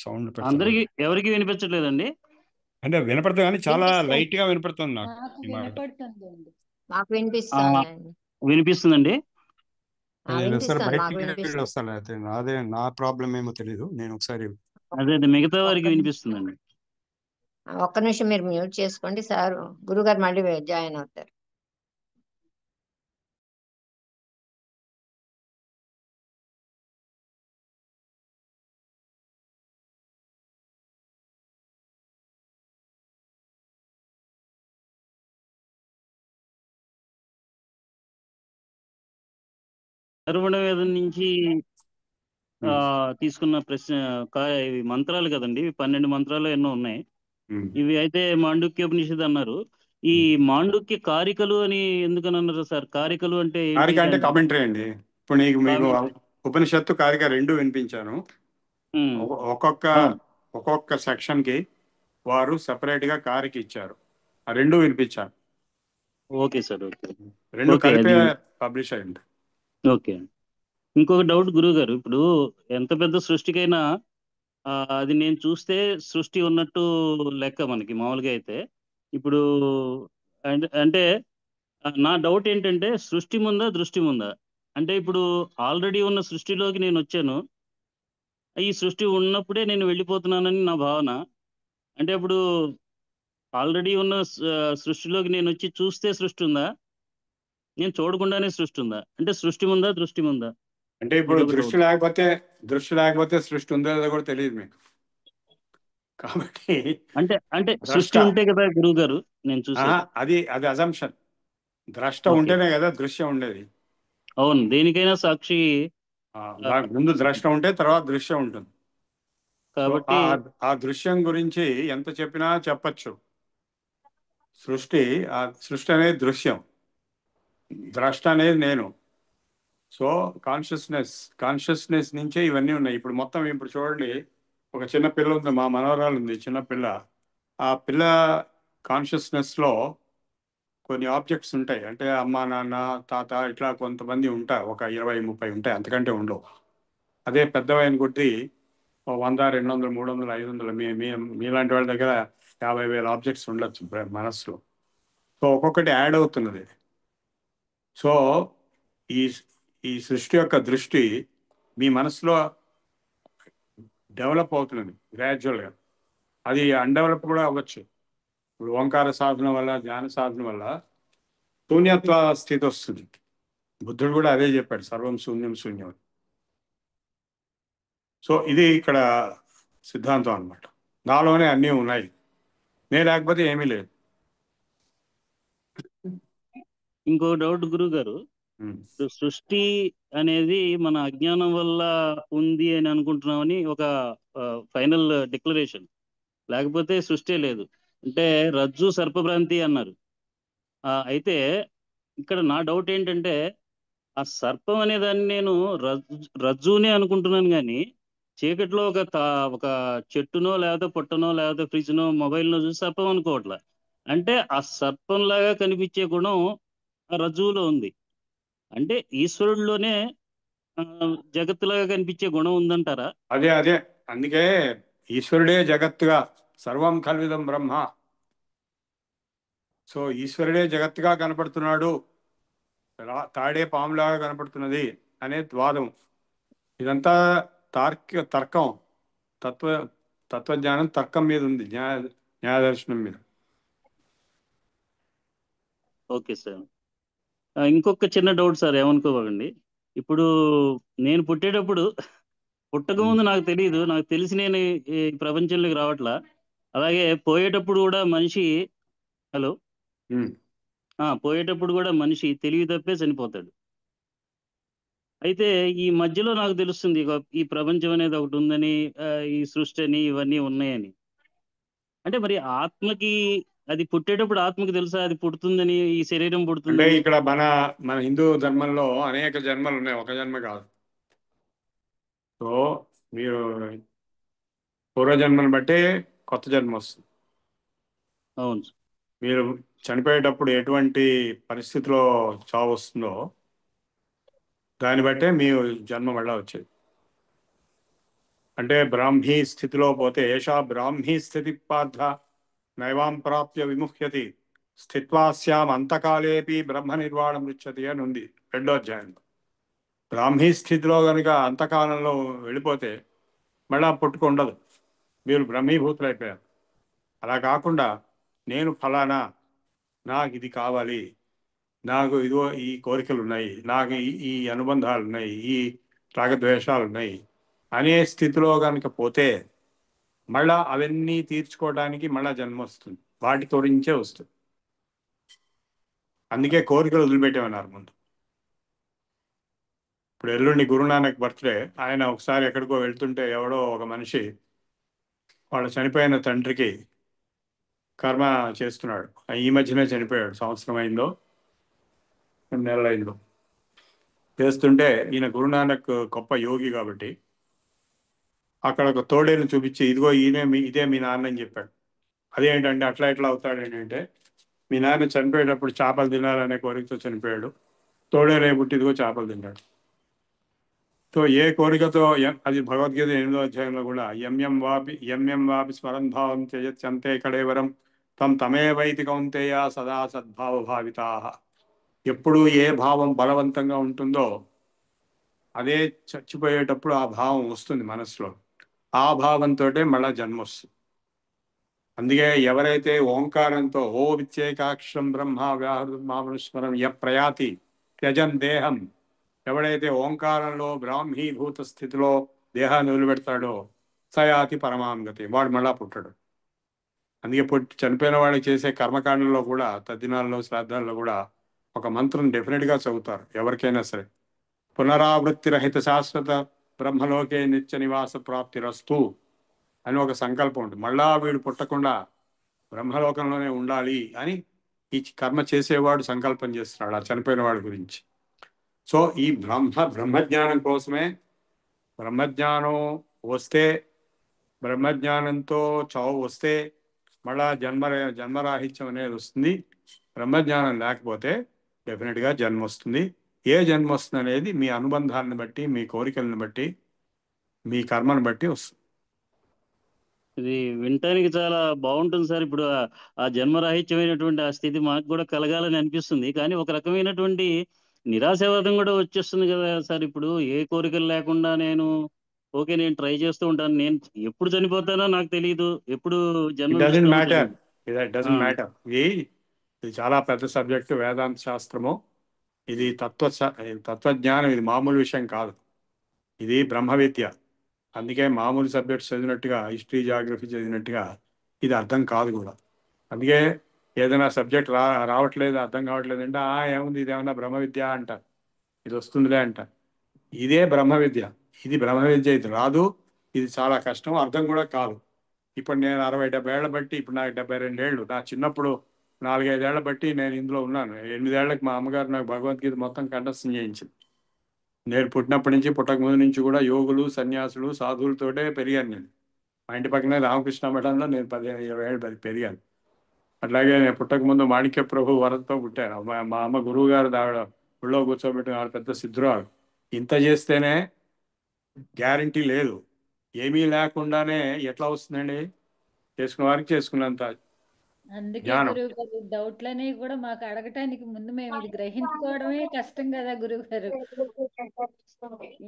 సౌండ్ అందరికి ఎవరికి వినిపించట్లేదండి? అంటే వినపడుతుంది కానీ చాలా వినిపిస్తుంది. లైట్ గా వినపడుతుంది నాకు నాకు ఈ మాట. వినపడుతుందండి. మాకు వినిపిస్తుంది. వినిపిస్తుందండి. నేను ఒకసారి వినిపిస్తుంది, మాకు బయటికి వెళ్ళి వినిపిస్తుంది. వస్తాను. అయితే నా ప్రాబ్లం ఏమో తెలియదు. నేను ఒకసారి అదే మిగతా వారికి వినిపిస్తుందండి. ఒక్క నిమిషం మీరు మ్యూట్ చేసుకోండి సార్. గురుగారు మళ్ళీ జాయిన్ అవుతారు. అధర్వణ వేదం నుంచి తీసుకున్న ఇవి మంత్రాలు కదండి. ఇవి 12 మంత్రాలు ఎన్నో ఉన్నాయి. ఇవి అయితే మాండుక్యోపనిషత్తు అన్నారు. ఈ మాండుక్య కారికలు అని ఎందుకని అన్నారు సార్? కారికలు అంటే కారిక అంటే కామెంటరీ అండి. ఇప్పుడు మీకు ఉపనిషత్తు కారిక 2 వినిపించాను. ఒక్కొక్క సెక్షన్ కి వారు సెపరేట్ గా కారిక ఇచ్చారు. ఆ 2 వినిపించాను. Okay sir, okay. 2 కలిపే పబ్లిష్ అయింది. ఓకే. ఇంకొక డౌట్ గురువు గారు, ఇప్పుడు ఎంత పెద్ద సృష్టికైనా అది నేను చూస్తే సృష్టి ఉన్నట్టు లెక్క మనకి మామూలుగా అయితే. ఇప్పుడు అంటే నా డౌట్ ఏంటంటే సృష్టి ముందా దృష్టి ముందా? అంటే ఇప్పుడు ఆల్రెడీ ఉన్న సృష్టిలోకి నేను వచ్చాను, ఈ సృష్టి ఉన్నప్పుడే నేను వెళ్ళిపోతున్నానని నా భావన. అంటే ఇప్పుడు ఆల్రెడీ ఉన్న సృష్టిలోకి నేను వచ్చి చూస్తే సృష్టి ఉందా, నేను చూడకుండానే సృష్టి ఉందా? అంటే సృష్టి ముందా దృష్టి ముందా? అంటే ఇప్పుడు దృష్టి లేకపోతే సృష్టి ఉందో లేదో కూడా తెలియదు మీకు. కాబట్టి అంటే సృష్టి ఉంటే కదా గురువు గారు నేను చూసే. అది అజంప్షన్. ద్రష్ట ఉంటేనే కదా దృశ్యం ఉండేది. అవును, దేనికైనా సాక్షి. ముందు ద్రష్ట ఉంటే తర్వాత దృశ్యం ఉంటుంది. కాబట్టి ఆ దృశ్యం గురించి ఎంత చెప్పినా చెప్పచ్చు. సృష్టి అనేది దృశ్యం, ద్రష్ట అనేది నేను. సో కాన్షియస్నెస్ నుంచే ఇవన్నీ ఉన్నాయి. ఇప్పుడు మొత్తం చూడండి, ఒక చిన్న పిల్ల ఉంది, మా మనవరాలు ఉంది, చిన్న పిల్ల. ఆ పిల్ల కాన్షియస్నెస్లో కొన్ని ఆబ్జెక్ట్స్ ఉంటాయి. అంటే అమ్మ, నాన్న, తాత ఇట్లా కొంతమంది ఉంటారు. ఒక 20-30 ఉంటాయి, అంతకంటే ఉండవు. అదే పెద్దవైన కొద్దీ 100, 200, 300, 500 మీలాంటి వాళ్ళ దగ్గర 50,000 ఆబ్జెక్ట్స్ ఉండొచ్చు మనస్సులో. సో ఒక్కొక్కటి యాడ్ అవుతున్నది. సో ఈ ఈ సృష్టి యొక్క దృష్టి మీ మనసులో డెవలప్ అవుతున్నది గ్రాడ్యువల్గా. అది అన్డెవలప్ కూడా అవ్వచ్చు. ఇప్పుడు ఓంకార సాధన వల్ల, ధ్యాన సాధన వల్ల శూన్యత్వ స్థితి వస్తుంది. బుద్ధుడు కూడా అదే చెప్పాడు, సర్వం శూన్యం శూన్యం. సో ఇది ఇక్కడ సిద్ధాంతం అన్నమాట. నాలోనే అన్నీ ఉన్నాయి, నేను లేకపోతే ఏమీ లేదు. ఇంకో డౌట్ గురువు గారు, ఇప్పుడు సృష్టి అనేది మన అజ్ఞానం వల్ల ఉంది అని అనుకుంటున్నామని ఒక ఫైనల్ డిక్లరేషన్, లేకపోతే సృష్టి లేదు అంటే రజ్జు సర్పభ్రాంతి అన్నారు. అయితే ఇక్కడ నా డౌట్ ఏంటంటే, ఆ సర్పం అనే దాన్ని నేను రజ్జునే అనుకుంటున్నాను, కానీ చీకట్లో ఒక చెట్టునో లేకపోతే పుట్టనో లేకపోతే ఫ్రిడ్జ్నో మొబైల్నో చూసి సర్పం అనుకోవట్లా. అంటే ఆ సర్పంలాగా కనిపించే గుణం ఆ రజ్జువులో ఉంది. అంటే ఈశ్వరుడిలోనే జగత్తులాగా కనిపించే గుణం ఉందంటారా? అదే అదే అందుకే ఈశ్వరుడే జగత్తుగా, సర్వం కల్విదం బ్రహ్మ. సో ఈశ్వరుడే జగత్తుగా కనపడుతున్నాడు, తాడే పాములాగా కనపడుతున్నది అనే వాదం. ఇదంతా తర్కం, తత్వజ్ఞానం తర్కం మీద ఉంది, న్యాయదర్శనం మీద. Okay sir. ఇంకొక చిన్న డౌట్ సార్, ఏమనుకోకండి. ఇప్పుడు నేను పుట్టక ముందు నాకు తెలియదు, నాకు తెలిసి నేను ఈ ప్రపంచంలోకి రావట్లా. అలాగే పోయేటప్పుడు కూడా మనిషి హలో పోయేటప్పుడు కూడా మనిషి తెలివి తప్పే చనిపోతాడు. అయితే ఈ మధ్యలో నాకు తెలుస్తుంది ఈ ప్రపంచం అనేది ఒకటి ఉందని, ఈ సృష్టి అని, ఇవన్నీ ఉన్నాయని. అంటే మరి ఆత్మకి అది పుట్టేటప్పుడు ఆత్మకి తెలుసా అది పుడుతుందని, ఈ శరీరం అంటే పుడుతుందని? ఇక్కడ మన హిందూ ధర్మంలో అనేక జన్మలు ఉన్నాయి, ఒక జన్మ కాదు. సో మీరు పూర్వజన్మను బట్టే కొత్త జన్మ వస్తుంది. అవును. మీరు చనిపోయేటప్పుడు ఎటువంటి పరిస్థితిలో చావు వస్తుందో దాన్ని బట్టే మీ జన్మ మళ్ళా వచ్చేది. అంటే బ్రాహ్మీ స్థితిలో పోతే, ఏషా బ్రాహ్మీ స్థితి పార్థ నైవాం ప్రాప్య విముహ్యతి స్థిత్వాస్యాం అంతకాలేపి బ్రహ్మ నిర్వాణం రుచ్యతి అని ఉంది 2వ అధ్యాయంలో. బ్రాహ్మీ స్థితిలో కనుక అంతకాలంలో వెళ్ళిపోతే మళ్ళా పుట్టుకుండదు, మీరు బ్రహ్మీభూతులు అయిపోయారు. అలా కాకుండా నేను ఫలానా, నాకు ఇది కావాలి, నాకు ఇదిగో ఈ కోరికలు ఉన్నాయి, నాకు ఈ అనుబంధాలు ఉన్నాయి, ఈ రాగద్వేషాలు ఉన్నాయి అనే స్థితిలో కనుక పోతే మళ్ళా అవన్నీ తీర్చుకోవడానికి మళ్ళా జన్మ వస్తుంది, వాటి తోడించే వస్తుంది. అందుకే కోరికలు వదిలిపెట్టేమన్నారు ముందు. ఇప్పుడు ఎల్లుండి గురునానక్ బర్త్డే, ఆయన ఒకసారి ఎక్కడికో వెళ్తుంటే ఎవడో ఒక మనిషి వాళ్ళ చనిపోయిన తండ్రికి కర్మ చేస్తున్నాడు. ఈ మధ్యనే చనిపోయాడు, సంవత్సరం అయిందో 2 నెలలు అయిందో. చేస్తుంటే ఈయన గురునానక్ గొప్ప యోగి కాబట్టి అక్కడ ఒక తోడేలు చూపించి, ఇదిగో ఇదే మీ నాన్న అని చెప్పాడు. అదేంటంటే అట్లా ఎట్లా అవుతాడు ఏంటంటే, మీ నాన్న చనిపోయేటప్పుడు చేపలు తినాలనే కోరికతో చనిపోయాడు, తోడేలే పుట్టి ఇదిగో చేపలు తిన్నాడు. సో ఏ కోరికతో, అది భగవద్గీత 8వ అధ్యాయంలో కూడా, ఎం వాపి స్మరన్ భావం త్యజత్యంతే కళేవరం తం తమేవైతి కౌంతేయ సదా సద్భావ భావితా. ఎప్పుడు ఏ భావం బలవంతంగా ఉంటుందో అదే చచ్చిపోయేటప్పుడు ఆ భావం వస్తుంది మనసులో, ఆ భావంతో మళ్ళా జన్మ వస్తుంది. అందుకే ఎవరైతే ఓంకారంతో ఓ విచ్చేకాక్షరం బ్రహ్మ వ్యాహృమామనుస్మరం ప్రయాతి త్యజన్ దేహం, ఎవడైతే ఓంకారంలో బ్రాహ్మీభూత స్థితిలో దేహాన్ని వదిలిపెడతాడో సయాతి పరమాంగతి, వాడు మళ్ళా పుట్టడు. అందుకే చనిపోయిన వాడికి చేసే కర్మకాండంలో కూడా, తద్దినాల్లో శ్రాద్ధాల్లో కూడా ఒక మంత్రం డెఫినెట్గా చదువుతారు ఎవరికైనా సరే. పునరావృత్తి రహిత శాశ్వత బ్రహ్మలోకే నిత్య నివాస ప్రాప్తిరస్తు అని ఒక సంకల్పం ఉంటుంది. మళ్ళా వీడు పుట్టకుండా బ్రహ్మలోకంలోనే ఉండాలి అని ఈ కర్మ చేసేవాడు సంకల్పం చేస్తున్నాడు ఆ చనిపోయిన వాడి గురించి. సో ఈ బ్రహ్మజ్ఞానం కోసమే, బ్రహ్మజ్ఞానం వస్తే, బ్రహ్మజ్ఞానంతో చావు వస్తే మళ్ళా జన్మరాహిత్యం అనేది వస్తుంది. బ్రహ్మజ్ఞానం లేకపోతే డెఫినెట్గా జన్మ వస్తుంది. ఏ జన్మ వస్తుంది అనేది మీ అనుబంధాలను బట్టి, మీ కోరికలను బట్టి, మీ కర్మను బట్టి వస్తుంది. ఇది వినటానికి చాలా బాగుంటుంది సార్. ఇప్పుడు ఆ జన్మరాహిత్యమైనటువంటి ఆ స్థితి మాకు కూడా కలగాలని అనిపిస్తుంది. కానీ ఒక రకమైనటువంటి నిరాశావాదం కూడా వచ్చేస్తుంది కదా సార్. ఇప్పుడు ఏ కోరికలు లేకుండా నేను ట్రై చేస్తూ ఉంటాను. నేను ఎప్పుడు చనిపోతానో నాకు తెలియదు, ఎప్పుడు ఇట్ జన్మ డజంట్ విడుస్తానో మ్యాటర్. తెలియదు. It doesn't matter. ఇది చాలా పెద్ద సబ్జెక్టు, వేదాంత శాస్త్రము. ఇది తత్వజ్ఞానం. ఇది మామూలు విషయం కాదు. ఇది బ్రహ్మ విద్య. అందుకే మామూలు సబ్జెక్ట్స్ చదివినట్టుగా, హిస్టరీ జాగ్రఫీ చదివినట్టుగా ఇది అర్థం కాదు కూడా. అందుకే ఏదైనా సబ్జెక్ట్ రావట్లేదు, అర్థం కావట్లేదు అంటే ఏముంది, ఇదేమన్నా బ్రహ్మ విద్య అంట, ఇది వస్తుందిలే అంట. ఇదే బ్రహ్మ విద్య. ఇది బ్రహ్మ విద్య. ఇది రాదు, ఇది చాలా కష్టం, అర్థం కూడా కాదు. ఇప్పుడు నేను 60-70 ఏళ్ళ బట్టి, ఇప్పుడు నాకు 72 ఏళ్ళు. నా చిన్నప్పుడు 4-5 ఏళ్ల బట్టి నేను ఇందులో ఉన్నాను. 8 ఏళ్ళకి మా అమ్మగారు నాకు భగవద్గీత మొత్తం కంఠస్థం చేయించింది. నేను పుట్టినప్పటి నుంచి, పుట్టక ముందు నుంచి కూడా యోగులు, సన్యాసులు, సాధువులతోటే పెరిగాను నేను. మా ఇంటి పక్కనే రామకృష్ణ మఠంలో నేను 15-20 ఏళ్ళు పెరిగాను. అట్లాగే నేను పుట్టక ముందు మాణిక్య ప్రభు వరదతో పుట్టాను. మా అమ్మ గురువు గారు ఆవిడ ఒళ్ళో కూర్చోబెట్టిన ఆవిడ పెద్ద సిద్ధురాలు. ఇంత చేస్తేనే గ్యారంటీ లేదు. ఏమీ లేకుండానే ఎట్లా వస్తుందండి? చేసుకున్న వారికి చేసుకున్నంత అందుకే జ్ఞానం. గురువు గారు డౌట్లని కూడా మాకు అడగటానికి ముందు మేము ఇది గ్రహించుకోవడమే కష్టం కదా గురువు గారు.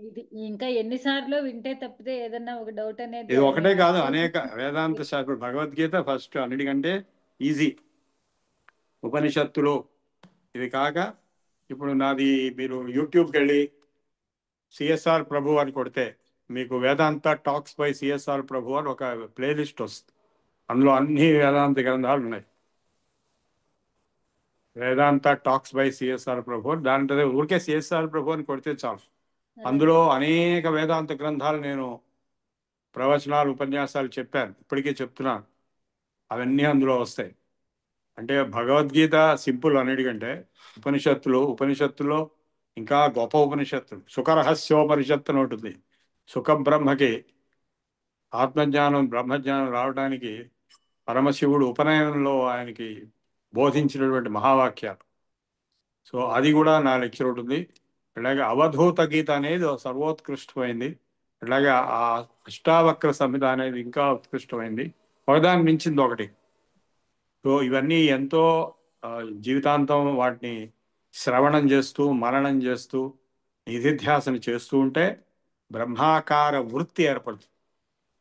ఇది ఇంకా ఎన్నిసార్లు వింటే తప్పితే ఏదన్నా ఒక డౌట్ అనేది ఇది ఒకటే కాదు, అర్థం అనేక వేదాంత శాస్త్రం. భగవద్గీత ఫస్ట్ అన్నిటికంటే ఈజీ. ఉపనిషత్తులు ఇది కాక, ఇప్పుడు నాది, మీరు యూట్యూబ్కి వెళ్ళి సిఎస్ఆర్ ప్రభు అని కొడితే మీకు వేదాంత టాక్స్ బై సిఎస్ఆర్ ప్రభు అని ఒక ప్లేలిస్ట్ వస్తుంది. అందులో అన్ని వేదాంత గ్రంథాలు ఉన్నాయి. వేదాంత టాక్స్ బై సిఎస్ఆర్ ప్రభు, దాంట్లో ఊరికే సిఎస్ఆర్ ప్రభు అని కొడితే చాలు. అందులో అనేక వేదాంత గ్రంథాలు నేను ప్రవచనాలు, ఉపన్యాసాలు చెప్పాను, ఇప్పటికే చెప్తున్నాను. అవన్నీ అందులో వస్తాయి. అంటే భగవద్గీత సింపుల్ అన్నిటికంటే ఉపనిషత్తులో ఇంకా గొప్ప ఉపనిషత్తులు. సుఖరహస్యోపనిషత్తు అని ఉంటుంది. సుఖ బ్రహ్మకి ఆత్మజ్ఞానం, బ్రహ్మజ్ఞానం రావడానికి పరమశివుడు ఉపనయనంలో ఆయనకి బోధించినటువంటి మహావాక్యాలు. సో అది కూడా నా లెక్చర్ ఉంటుంది. అలాగే అవధూత గీత అనేది సర్వోత్కృష్టమైంది. అలాగే ఆ అష్టావక్ర సంహిత అనేది ఇంకా ఉత్కృష్టమైంది. ఒకదాన్ని మించింది ఒకటి. సో ఇవన్నీ ఎంతో జీవితాంతం వాటిని శ్రవణం చేస్తూ, మననం చేస్తూ, నిధిధ్యాసన చేస్తూ ఉంటే బ్రహ్మాకార వృత్తి ఏర్పడుతుంది.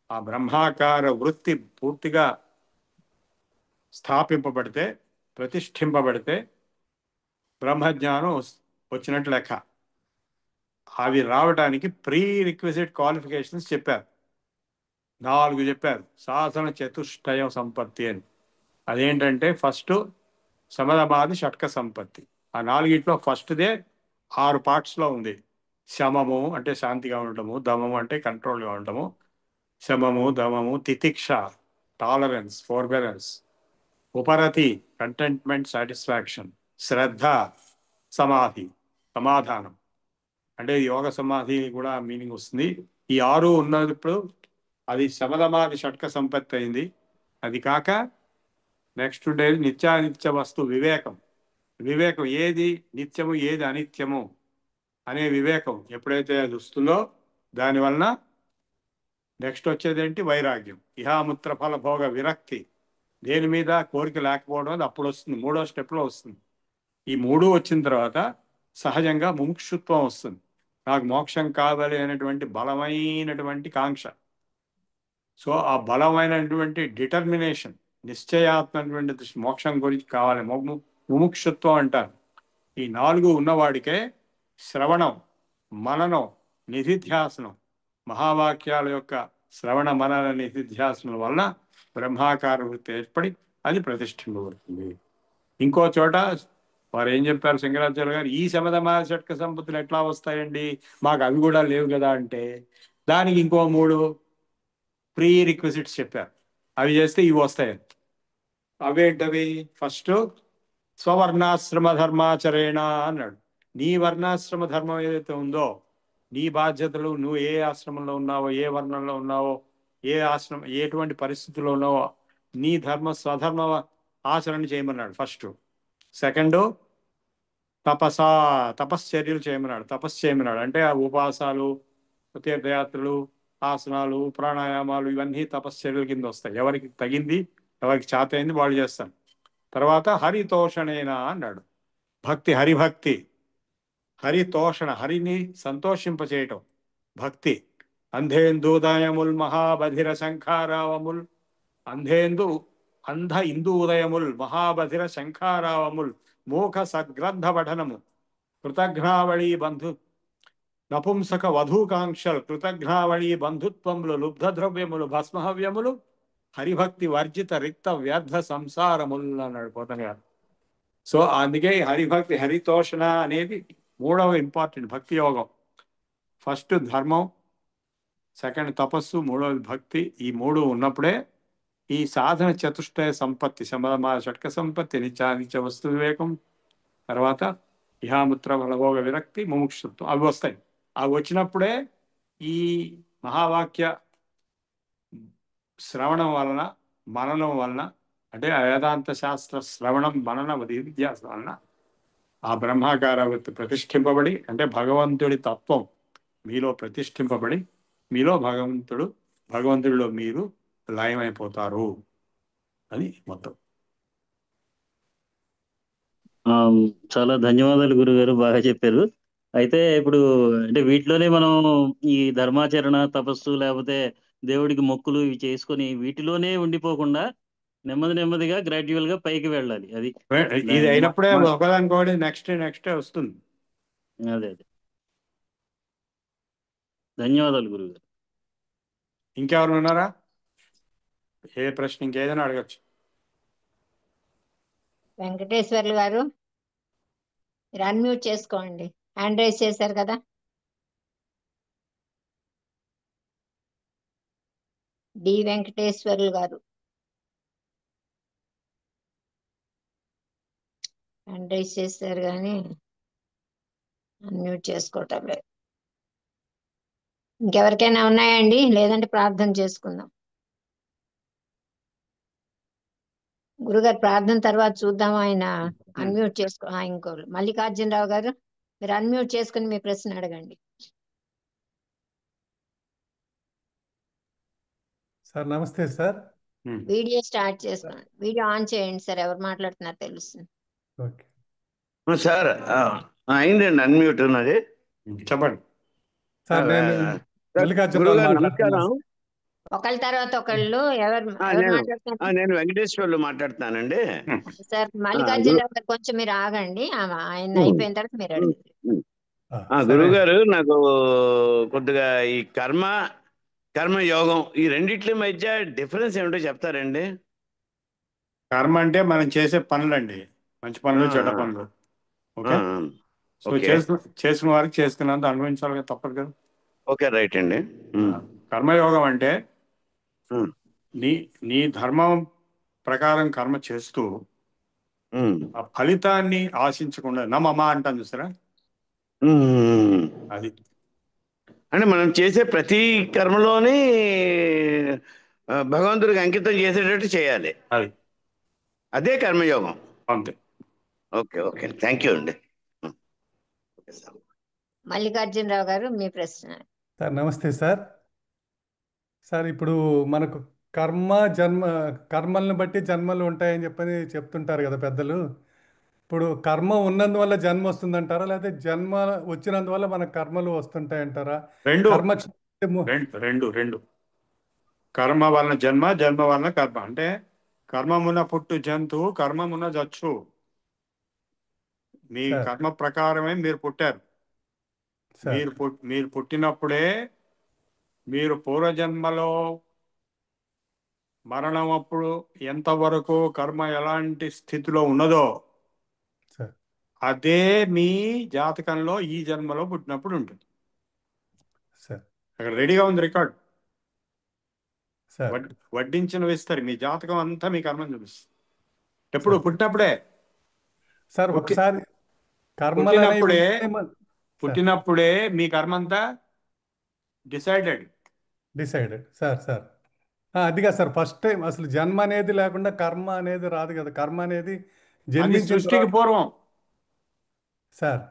ఆ బ్రహ్మాకార వృత్తి పూర్తిగా స్థాపింపబడితే, ప్రతిష్ఠింపబడితే బ్రహ్మజ్ఞానం వచ్చినట్టు లెక్క. అవి రావడానికి ప్రీ రిక్విజిట్ క్వాలిఫికేషన్స్ చెప్పారు. 4 చెప్పారు. సాధన చతుష్టయ సంపత్తి అని. అదేంటంటే ఫస్ట్ సమదమాది షట్క సంపత్తి. ఆ 4గిట్లో ఫస్ట్దే 6 పార్ట్స్లో ఉంది. శమము అంటే శాంతిగా ఉండటము, దమము అంటే కంట్రోల్గా ఉండటము, శమము, దమము, తితిక్ష టాలరెన్స్, ఫోర్బెరెన్స్, ఉపరతి కంటెంట్మెంట్, సాటిస్ఫాక్షన్, శ్రద్ధ సమాధి సమాధానం. అంటే యోగ సమాధి కూడా మీనింగ్ వస్తుంది. ఈ 6 ఉన్నప్పుడు అది శమదమాది షట్క సంపత్తి అయింది. అది కాక నెక్స్ట్ ఉండేది నిత్యానిత్య వస్తు వివేకం. వివేకం ఏది నిత్యము, ఏది అనిత్యము అనే వివేకం ఎప్పుడైతే అది వస్తుందో దానివలన నెక్స్ట్ వచ్చేది ఏంటి? వైరాగ్యం. ఇహాముత్ర ఫల భోగ విరక్తి. దేని మీద కోరిక లేకపోవడం అది అప్పుడు వస్తుంది. 3వ స్టెప్లో వస్తుంది. ఈ 3 వచ్చిన తర్వాత సహజంగా ముముక్షుత్వం వస్తుంది. నాకు మోక్షం కావాలి అనేటువంటి బలమైనటువంటి కాంక్ష. సో ఆ బలమైనటువంటి డిటర్మినేషన్, నిశ్చయాత్మకటువంటి మోక్షం గురించి కావాలి, ముముక్షుత్వం అంటారు. ఈ 4 ఉన్నవాడికే శ్రవణం, మననం, నిధిధ్యాసనం, మహావాక్యాల యొక్క శ్రవణ మనన నిధిధ్యాసనం వలన బ్రహ్మాకార వృత్తి ఏర్పడి అది ప్రతిష్ఠింపబడుతుంది. ఇంకో చోట వారు ఏం చెప్పారు శంకరాచార్య గారు? ఈ శమదమాది షట్క సంపత్తులు ఎట్లా వస్తాయండి, మాకు అవి కూడా లేవు కదా అంటే, దానికి ఇంకో 3 ప్రీ రిక్విజిట్స్ చెప్పారు. అవి చేస్తే ఇవి వస్తాయని. అవేంటవి? ఫస్ట్ స్వవర్ణాశ్రమ ధర్మాచరేణ అన్నాడు. నీ వర్ణాశ్రమ ధర్మం ఏదైతే ఉందో, నీ బాధ్యతలు, నువ్వు ఏ ఆశ్రమంలో ఉన్నావో, ఏ వర్ణంలో ఉన్నావో, ఏ ఆశ్రమం, ఎటువంటి పరిస్థితుల్లో ఉన్నావో నీ స్వధర్మ ఆచరణ చేయమన్నాడు ఫస్ట్. సెకండ్ తపశ్చర్యలు చేయమన్నాడు. తపస్సు చేయమన్నాడు అంటే ఆ ఉపవాసాలు, తీర్థయాత్రలు, ఆసనాలు, ప్రాణాయామాలు ఇవన్నీ తపశ్చర్యల కింద వస్తాయి. ఎవరికి తగింది, ఎవరికి చేత అయింది వాళ్ళు చేస్తారు. తర్వాత హరితోషణేనా అన్నాడు. భక్తి, హరిభక్తి, హరితోషణ, హరిని సంతోషింపచేయటం భక్తి. అంధేందూదయముల్ మహాబధిర శంఖారావముల్, అంధ ఇందూదయముల్ మహాబధిర శంఖారావముల్ మూఖ సగ్రంథ పఠనము కృతఘ్నావళి బంధు నపుంసక వధూకాంక్షలు కృతఘ్నావళి బంధుత్వములు లుబ్ధ ద్రవ్యములు భస్మహవ్యములు హరిభక్తి వర్జిత రిక్త వ్యర్థ సంసారములు అన్నాడు పోతన గారు. సో అందుకే హరిభక్తి, హరితోషణ అనేది మూడవ ఇంపార్టెంట్ భక్తి యోగం. ఫస్ట్ ధర్మం, సెకండ్ తపస్సు, మూడవది భక్తి. ఈ మూడు ఉన్నప్పుడే ఈ సాధన చతుష్టయ సంపత్తి, శమధమా షట్క సంపత్తి, నిత్య వస్తు వివేకం, తర్వాత ఇహాముత్ర ఫలభోగ విరక్తి, ముముక్షుత్వం అవి వస్తాయి. అవి వచ్చినప్పుడే ఈ మహావాక్య శ్రవణం వలన, మననం వలన, అంటే వేదాంత శాస్త్ర శ్రవణం మనన విద్యాసం వలన ఆ బ్రహ్మాకార వృత్తి ప్రతిష్ఠింపబడి, అంటే భగవంతుడి తత్వం మీలో ప్రతిష్ఠింపబడి మీలో భగవంతుడిలో మీరు లయమైపోతారు. అది మొత్తం. చాలా ధన్యవాదాలు గురుగారు, బాగా చెప్పారు. అయితే ఇప్పుడు అంటే వీటిలోనే మనం ఈ ధర్మాచరణ, తపస్సు, లేకపోతే దేవుడికి మొక్కులు ఇవి చేసుకొని వీటిలోనే ఉండిపోకుండా నెమ్మదిగా గ్రాడ్యువల్ గా పైకి వెళ్ళాలి. అది ఇది అయినప్పుడే ఒకదానికోటి నెక్స్ట్ వస్తుంది. అదే ధన్యవాదాలు గురుగారు. ఇంకెవరు ఉన్నారా? ఏ ప్రశ్న ఇంకేదైనా అడగచ్చు. వెంకటేశ్వర్లు గారు మీరు అన్మ్యూట్ చేసుకోండి, హ్యాండ్ రైజ్ చేశారు కదా. డి వెంకటేశ్వర్లు గారు హ్యాండ్ రైజ్ చేశారు కానీ అన్మ్యూట్ చేసుకోవటం లేదు. ఇంకెవరికైనా ఉన్నాయండి? లేదంటే ప్రార్థన చేసుకుందాం. గురుగారు ప్రార్థన తర్వాత చూద్దాం. ఆయన అన్మ్యూట్ చేసుకో ఇంకోరు మల్లికార్జునరావు గారు మీరు అన్మ్యూట్ చేసుకుని మీ ప్రశ్న అడగండి. సార్ నమస్తే సార్. వీడియో స్టార్ట్ చేసుకోండి, వీడియో ఆన్ చేయండి సార్, ఎవరు మాట్లాడుతున్నారో తెలుస్తుంది. ఓకే సార్ అయిందండి, అన్మ్యూట్ ఉన్నది. చెప్పండి సార్. నేను మల్లికార్జునరావు గురుగారు మాట్లాడుతున్నాను. నమస్కారం. ఒకళ్ళ తర్వాత ఒకళ్ళు ఎవరు మాట్లాడుతున్నారు? నేను వెంకటేశ్వర్లు మాట్లాడుతానండి. సార్ మల్లికార్జునరావు గారు కొంచెం మీరు ఆగండి, ఆయన అయిపోయిన తర్వాత మీరు అడగండి. గురువు గారు, నాకు కొద్దిగా ఈ కర్మ యోగం ఈ రెండిట్ల మధ్య డిఫరెన్స్ ఏమిటో చెప్తారండి? కర్మ అంటే మనం చేసే పనులండి, మంచి పనులు, చెడ్డ పనులు. ఓకే, సో చేసుకున్న వారికి చేసుకున్నంత అనుభవించాలి కదా, తప్పదు కదా. ఓకే, రైట్ అండి. కర్మయోగం అంటే నీ ధర్మం ప్రకారం కర్మ చేస్తూ ఆ ఫలితాన్ని ఆశించకుండా నమ్మమా అంటాను చూసారా, అది అంటే మనం చేసే ప్రతి కర్మలోని భగవంతుడికి అంకితం చేసేటట్టు చేయాలి. అదే కర్మయోగం. అంతే. ఓకే, థ్యాంక్ యూ అండి. మల్లికార్జునరావు గారు మీ ప్రశ్న. సార్ నమస్తే సార్. సార్ ఇప్పుడు మనకు కర్మలను బట్టి జన్మలు ఉంటాయని చెప్తుంటారు కదా పెద్దలు. ఇప్పుడు కర్మ ఉన్నందువల్ల జన్మ వస్తుందంటారా, లేకపోతే జన్మ వచ్చినందువల్ల మన కర్మలు వస్తుంటాయంటారా? రెండు కర్మ రెండు కర్మ వలన జన్మ, జన్మ వలన కర్మ. అంటే కర్మమున పుట్టు జంతువు, కర్మమున జచ్చు. మీ కర్మ ప్రకారమే మీరు పుట్టారు. మీరు పుట్టినప్పుడే మీరు పూర్వజన్మలో మరణం అప్పుడు ఎంతవరకు కర్మ ఎలాంటి స్థితిలో ఉన్నదో అదే మీ జాతకంలో ఈ జన్మలో పుట్టినప్పుడు ఉంటుంది. అక్కడ రెడీగా ఉంది రికార్డ్, వడ్డించిన వేస్తారు. మీ జాతకం అంతా మీ కర్మను చూపిస్తుంది. ఎప్పుడు పుట్టినప్పుడే సార్. ఒకసారి పుట్టినప్పుడే మీ కర్మ అంతా డిసైడెడ్ సార్. అదిగా సార్ ఫస్ట్ టైం అసలు జన్మ అనేది లేకుండా కర్మ అనేది రాదు కదా. కర్మ అనేది అది జన్మించిన సృష్టికి తర్వాత పూర్వం. సార్.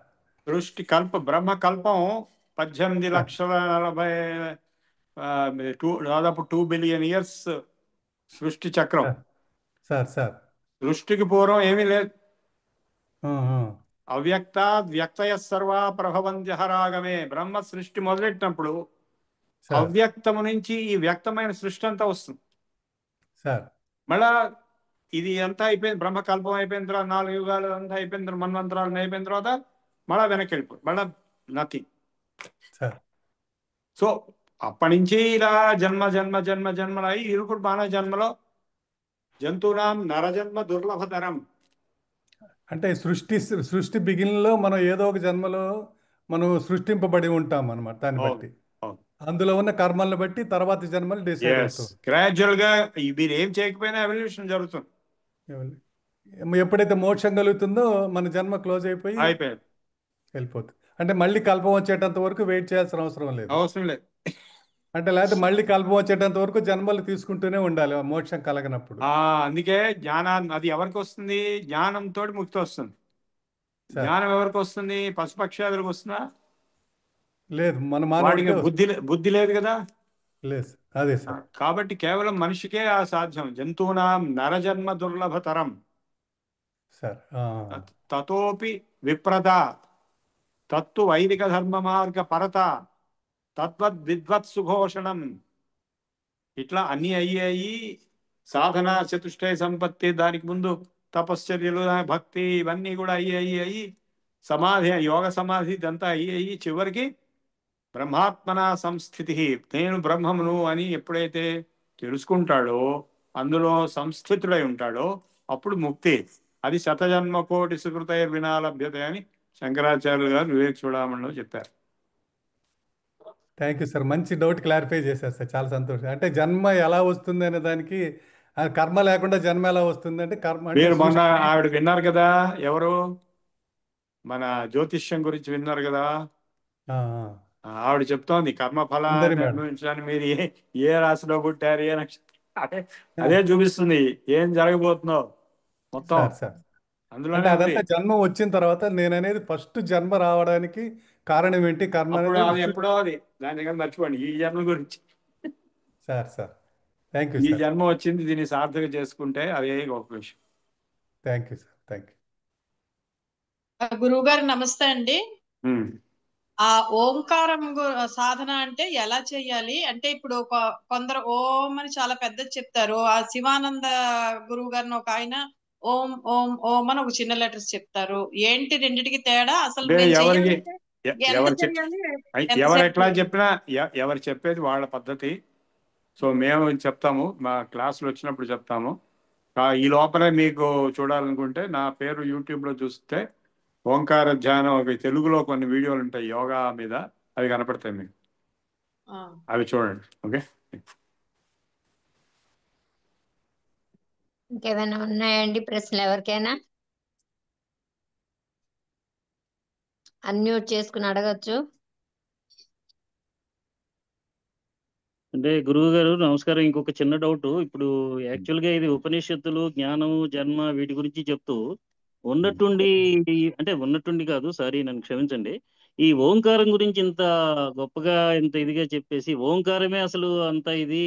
సృష్టి బ్రహ్మ కల్పం 18,40,000 దాదాపు 2 బిలియన్ ఇయర్స్ సృష్టి చక్రం. సార్ సార్ సృష్టికి పూర్వం ఏమీ లేదు. ఆ, ఆ. అవ్యక్త వ్యక్తయ సర్వా ప్రభవంత్యహరాగమే. బ్రహ్మ సృష్టి మొదలెట్టినప్పుడు సార్ అవ్యక్తము నుంచి ఈ వ్యక్తమైన సృష్టి అంతా వస్తుంది. సార్ మళ్ళా ఇది అంతా అయిపోయింది, బ్రహ్మకల్పం అయిపోయిన తర్వాత 4 యుగాలు అంతా అయిపోయిన తర్వాత, మన్వంతరాలు అయిపోయిన తర్వాత మళ్ళా వెనక్కి వెళ్ళిపోయి మళ్ళా నథింగ్. సార్ సో అప్పటి నుంచి ఇలా జన్మ జన్మ జన్మ జన్మలు అయి ఇప్పుడు మానవ జన్మలో జంతువునాం నరజన్మ దుర్లభతరం. అంటే సృష్టి బిగిన్లో మనం ఏదో ఒక జన్మలో మనం సృష్టింపబడి ఉంటాం అన్నమాట. దాన్ని అవును బట్టి అవును. అందులో ఉన్న కర్మలను బట్టి తర్వాత జన్మలు డిసైడ్ ఎస్, అవుతాం. గ్రాడ్యువల్ గా మీరు ఏం చేయకపోయినా ఎవల్యూషన్ జరుగుతుంది. ఎప్పుడైతే మోక్షం కలుగుతుందో మన జన్మ క్లోజ్ అయిపోయి అయిపోయింది, వెళ్ళిపోతుంది. అంటే మళ్ళీ కల్పం వచ్చేటంత వరకు వెయిట్ చేయాల్సిన అవసరం లేదు. అవసరం లేదు. అంటే లేకపోతే మళ్ళీ కల్పం వచ్చేటంత వరకు జన్మలు తీసుకుంటూనే ఉండాలి మోక్షం కలగనప్పుడు. అందుకే జ్ఞానాన్ని, అది ఎవరికి వస్తుంది? జ్ఞానంతో ముక్తి వస్తుంది. సార్ జ్ఞానం ఎవరికి వస్తుంది? పశుపక్షాదులకు వస్తుందా? లేదు, మన వాడికి మానవుడికే బుద్ధి లేదు కదా. లేదు. అదే సార్. కాబట్టి కేవలం మనిషికే ఆ సాధ్యం. జంతువునాం నరజన్మ దుర్లభతరం సార్ తతోపి విప్రద తత్తు వైదిక ధర్మ మార్గ పరత తద్వద్ విద్వత్ సుఘోషణం. ఇట్లా అన్ని అయ్యాయి. సాధన చతుష్టయ సంపత్తి, దానికి ముందు తపశ్చర్యలు, భక్తి, ఇవన్నీ కూడా అయ్యి సమాధి, యోగ సమాధి ఇదంతా అయ్యి చివరికి బ్రహ్మాత్మన సంస్థితి, నేను బ్రహ్మమును అని ఎప్పుడైతే తెలుసుకుంటాడో, అందులో సంస్థితుడై ఉంటాడో అప్పుడు ముక్తి. అది శతజన్మ కోటి సుకృతయ వినా లభ్యత అని శంకరాచార్యులు గారు వివేక చూడమణిలో చెప్పారు. Thank you sir. మంచి డౌట్ క్లారిఫై చేశారు సార్, చాలా సంతోషం. అంటే జన్మ ఎలా వస్తుంది అనే దానికి కర్మ లేకుండా జన్మ ఎలా వస్తుంది అంటే కర్మ అంటే మీరు మొన్న ఆవిడ విన్నారు కదా, ఎవరు మన జ్యోతిష్యం గురించి విన్నారు కదా, ఆవిడ చెప్తోంది కర్మ ఫలాన్ని అనుభవించడానికి మీరు ఏ రాశిలో పుట్టారు, ఏ నక్షత్రం, అదే చూపిస్తుంది ఏం జరగబోతుందో మొత్తం సార్. అందులోనే. అంటే అదంతా జన్మ వచ్చిన తర్వాత నేను అనేది ఫస్ట్ జన్మ రావడానికి కారణం ఏంటి, కర్మ అప్పుడు అది అనేది ఎప్పుడో అది దాని దగ్గర మర్చిపోండి. ఈ జన్మ గురించి సార్ థ్యాంక్ యూ ఈ సార్. జన్మ వచ్చింది, దీన్ని సార్థక చేసుకుంటే అదే గొప్ప విషయం. Thank you sir. Thank you. గురువు గారు నమస్తే అండి. ఆ ఓంకారం సాధన అంటే ఎలా చెయ్యాలి అంటే, ఇప్పుడు కొందరు ఓం అని చాలా పెద్దది చెప్తారు. ఆ శివానంద గురువు గారిని ఒక ఆయన ఓం ఓం ఓం అని ఒక చిన్న లెటర్స్ చెప్తారు. ఏంటి రెండిటికి తేడా? అసలు మేము ఎవరికి చెయ్యాలంటే ఎవరు ఎట్లా చెప్పినా ఎవరు చెప్పేది వాళ్ళ పద్ధతి. సో మేము చెప్తాము, మా క్లాసులు వచ్చినప్పుడు చెప్తాము. ఈ లోపలే మీకు చూడాలనుకుంటే నా పేరు యూట్యూబ్లో చూస్తే ఓంకార ధ్యానం, ఒక తెలుగులో కొన్ని వీడియోలు ఉంటాయి యోగా మీద, అవి కనపడతాయి మీకు, అవి చూడండి. ఓకే, ఇంకేమైనా ఉన్నాయండి ప్రశ్నలు ఎవరికైనా? అన్మ్యూట్ చేసుకుని అడగచ్చు. అంటే గురువు గారు నమస్కారం. ఇంకొక చిన్న డౌట్. ఇప్పుడు యాక్చువల్గా ఇది ఉపనిషత్తులు, జ్ఞానము, జన్మ వీటి గురించి చెప్తూ ఉన్నట్టుండి, అంటే ఉన్నట్టుండి కాదు, సారీ నన్ను క్షమించండి, ఈ ఓంకారం గురించి ఇంత గొప్పగా ఇంత ఇదిగా చెప్పేసి ఓంకారమే అసలు అంత ఇది,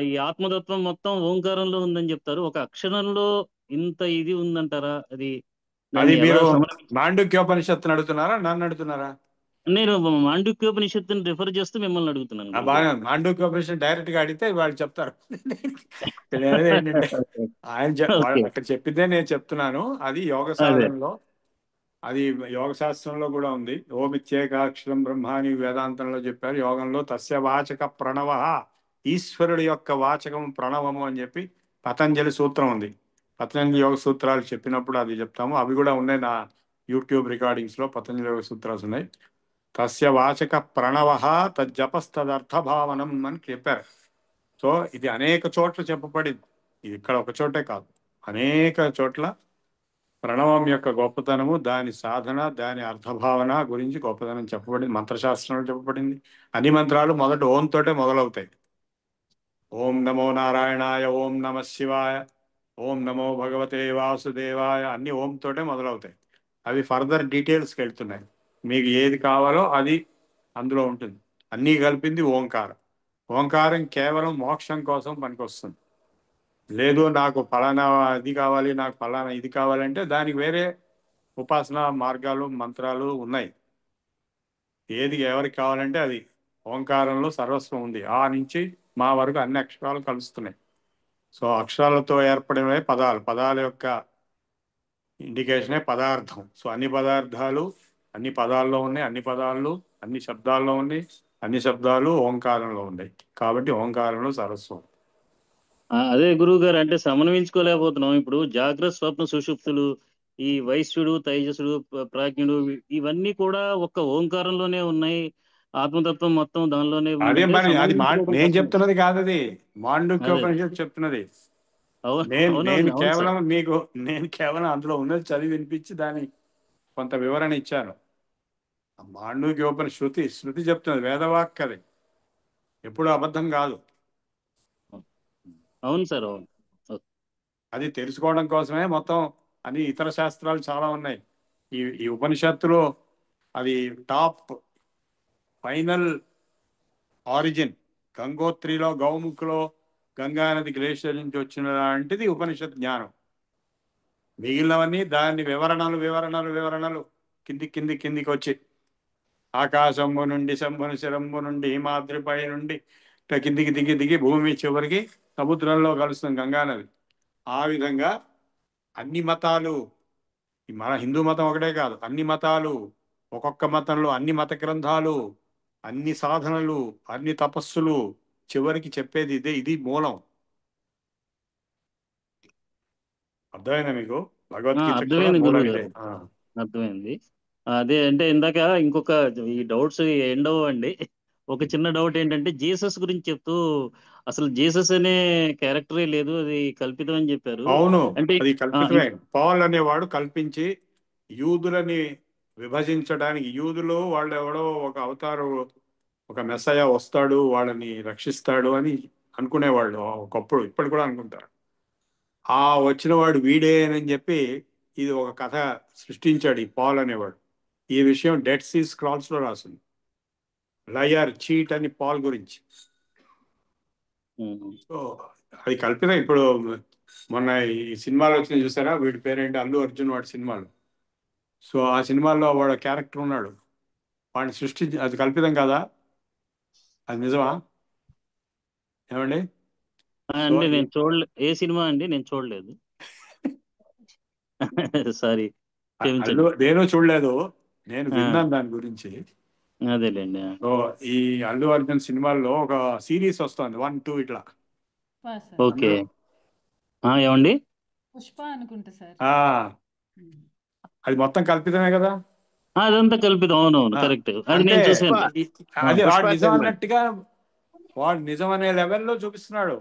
ఈ ఆత్మతత్వం మొత్తం ఓంకారంలో ఉందని చెప్తారు. ఒక అక్షరంలో ఇంత ఇది ఉందంటారా? అది మీరు మాండుక్యోపనిషత్తుని అడుగుతున్నారా, నన్ను అడుగుతున్నారా? నేను మాండుక్యోపనిషత్తుని రిఫర్ చేస్తూ మిమ్మల్ని అడుగుతున్నాను. బాగా మాండుక్యోపనిషత్తు డైరెక్ట్ గా అడిగితే వాళ్ళు చెప్తారు. ఏంటంటే ఆయన అక్కడ చెప్పిందే నేను చెప్తున్నాను. అది యోగ సాధనలో, అది యోగ శాస్త్రంలో కూడా ఉంది. ఓమిత్యేకాక్షరం బ్రహ్మాని వేదాంతంలో చెప్పారు. యోగంలో తస్య వాచక ప్రణవ, ఈశ్వరుడి యొక్క వాచకం ప్రణవము అని చెప్పి పతంజలి సూత్రం ఉంది. పతంజలి యోగ సూత్రాలు చెప్పినప్పుడు అది చెప్తాము. అవి కూడా ఉన్నాయి నా యూట్యూబ్ రికార్డింగ్స్ లో. పతంజలి యోగ సూత్రాలు ఉన్నాయి. తస్య వాచక ప్రణవ తజ్జపస్తదర్థ భావనం అని చెప్పారు. సో ఇది అనేక చోట్ల చెప్పబడింది. ఇది ఇక్కడ ఒక చోటే కాదు, అనేక చోట్ల ప్రణవం యొక్క గొప్పతనము, దాని సాధన, దాని అర్థభావన గురించి గొప్పతనం చెప్పబడింది. మంత్రశాస్త్రంలో చెప్పబడింది. అన్ని మంత్రాలు మొదట ఓం తోటే మొదలవుతాయి. ఓం నమో నారాయణాయ, ఓం నమ శివాయ, ఓం నమో భగవతే వాసుదేవాయ, అన్ని ఓం తోటే మొదలవుతాయి. అవి ఫర్దర్ డీటెయిల్స్కి వెళ్తున్నాయి. మీకు ఏది కావాలో అది అందులో ఉంటుంది. అన్నీ కలిపింది ఓంకారం. ఓంకారం కేవలం మోక్షం కోసం పనికొస్తుంది. లేదు నాకు ఫలానా అది కావాలి, నాకు ఫలానా ఇది కావాలంటే దానికి వేరే ఉపాసన మార్గాలు మంత్రాలు ఉన్నాయి. ఏది ఎవరికి కావాలంటే అది. ఓంకారంలో సర్వస్వం ఉంది. ఆ నుంచి మా వరకు అన్ని అక్షరాలు కలుస్తున్నాయి. సో అక్షరాలతో ఏర్పడినవే పదాలు. పదాల యొక్క ఇండికేషనే పదార్థం. సో అన్ని పదార్థాలు అన్ని పదాల్లో ఉన్నాయి, అన్ని పదాలు అన్ని శబ్దాల్లో ఉన్నాయి, అన్ని శబ్దాలు ఓంకారంలో ఉన్నాయి. కాబట్టి ఓంకారంలో సర్వస్వం. అదే గురువు గారు, అంటే సమన్వయించుకోలేకపోతున్నాం. ఇప్పుడు జాగ్రత్త స్వప్న సుషుప్తులు, ఈ వైశ్యుడు తైజసుడు ప్రాజ్ఞుడు, ఇవన్నీ కూడా ఒక్క ఓంకారంలోనే ఉన్నాయి. ఆత్మతత్వం మొత్తం దానిలోనే అదే ఉందంటే మరి అది సమన్వయించుకోవడం నేను కష్టం. చెప్తున్నది కాదు, అది అదే మాండుక్యోపనిషత్తు చెప్తున్నది. నేను అవునవును అవును సార్. నేను కేవలం అందులో ఉన్నది చదివి వినిపించి దాని కొంత వివరణ ఇచ్చాను. మాండుక్యోపనిషత్తు శృతి చెప్తున్నది, వేదవాక్ అది ఎప్పుడు అబద్ధం కాదు. అవును సార్, అవును. అది తెలుసుకోవడం కోసమే మొత్తం అన్ని ఇతర శాస్త్రాలు చాలా ఉన్నాయి. ఈ ఉపనిషత్తులో అది టాప్ ఫైనల్ ఆరిజిన్. గంగోత్రిలో గౌముఖలో గంగా నది గ్లేషియర్ నుంచి వచ్చిన లాంటిది ఉపనిషత్ జ్ఞానం. మిగిలినవన్నీ దాని వివరణలు కిందికి వచ్చి ఆకాశంబు నుండి శంభుని శిరంబు నుండి హిమాద్రిపై నుండి ఇట్లా కిందికి దిగి భూమి చివరికి సముద్రంలో కలుస్తుంది గంగానది. ఆ విధంగా అన్ని మతాలు, మన హిందూ మతం ఒకటే కాదు, అన్ని మతాలు, ఒక్కొక్క మతంలో అన్ని మత గ్రంథాలు, అన్ని సాధనలు, అన్ని తపస్సులు చివరికి చెప్పేది ఇదే. ఇది మూలం. అర్థమైందా మీకు? భగవద్గీత కూడా అర్థమైంది మూలం గురువు ఇదే. గారు, అర్థమైంది. అదే అంటే ఇందాక ఇంకొక ఈ డౌట్స్ ఎండవు అండి. ఒక చిన్న డౌట్ ఏంటంటే జీసస్ గురించి చెప్తూ అసలు జీసస్ అనే క్యారెక్టరే లేదు, అది కల్పితం అని చెప్పారు. అవును, అంటే అది కల్పితమే. పాల్ అనేవాడు కల్పించి యూదులని విభజించడానికి, యూదులు వాళ్ళు ఎవడో ఒక అవతారు, ఒక మెస్సయ వస్తాడు వాళ్ళని రక్షిస్తాడు అని అనుకునేవాళ్ళు ఒకప్పుడు, ఇప్పటి కూడా అనుకుంటారు. ఆ వచ్చిన వాడు వీడే అని చెప్పి ఇది ఒక కథ సృష్టించాడు ఈ పాల్ అనేవాడు. ఈ విషయం డెడ్ సీ స్క్రాల్స్ లో రాసింది, లయర్ చీట్ అని పాల్ గురించి. సో అది కల్పితం. ఇప్పుడు మొన్న ఈ సినిమాలో వచ్చిన చూసారా, వీడి పేరేంటి, అల్లు అర్జున్ వాడి సినిమాలు. సో ఆ సినిమాల్లో వాడు క్యారెక్టర్ ఉన్నాడు, వాడిని సృష్టించి, అది కల్పితం కదా, అది నిజమా ఏమండి? సో అంటే నేను చూడలే, ఏ సినిమా అండి, నేను చూడలేదు. సారీ, క్షమించండి. నేను చూడలేదు, నేను ఆ, విన్నాను దాని గురించి. అదేలేండి. సో ఈ అల్లు అర్జున్ సినిమాల్లో ఒక సిరీస్ వస్తుంది 1, 2 ఇట్లా. ఓకే. ఏమండి? పుష్ప అనుకుంటా సార్. ఆ, అది మొత్తం కల్పితమే కదా. అదంతా కల్పితం, అవునవును, కరెక్ట్. అది అంటే నేను చూసాను. అది పుష్ప వాడు నిజం సినిమా. అన్నట్టుగా, వాడు నిజం అనే లెవెల్లో చూపిస్తున్నాడు.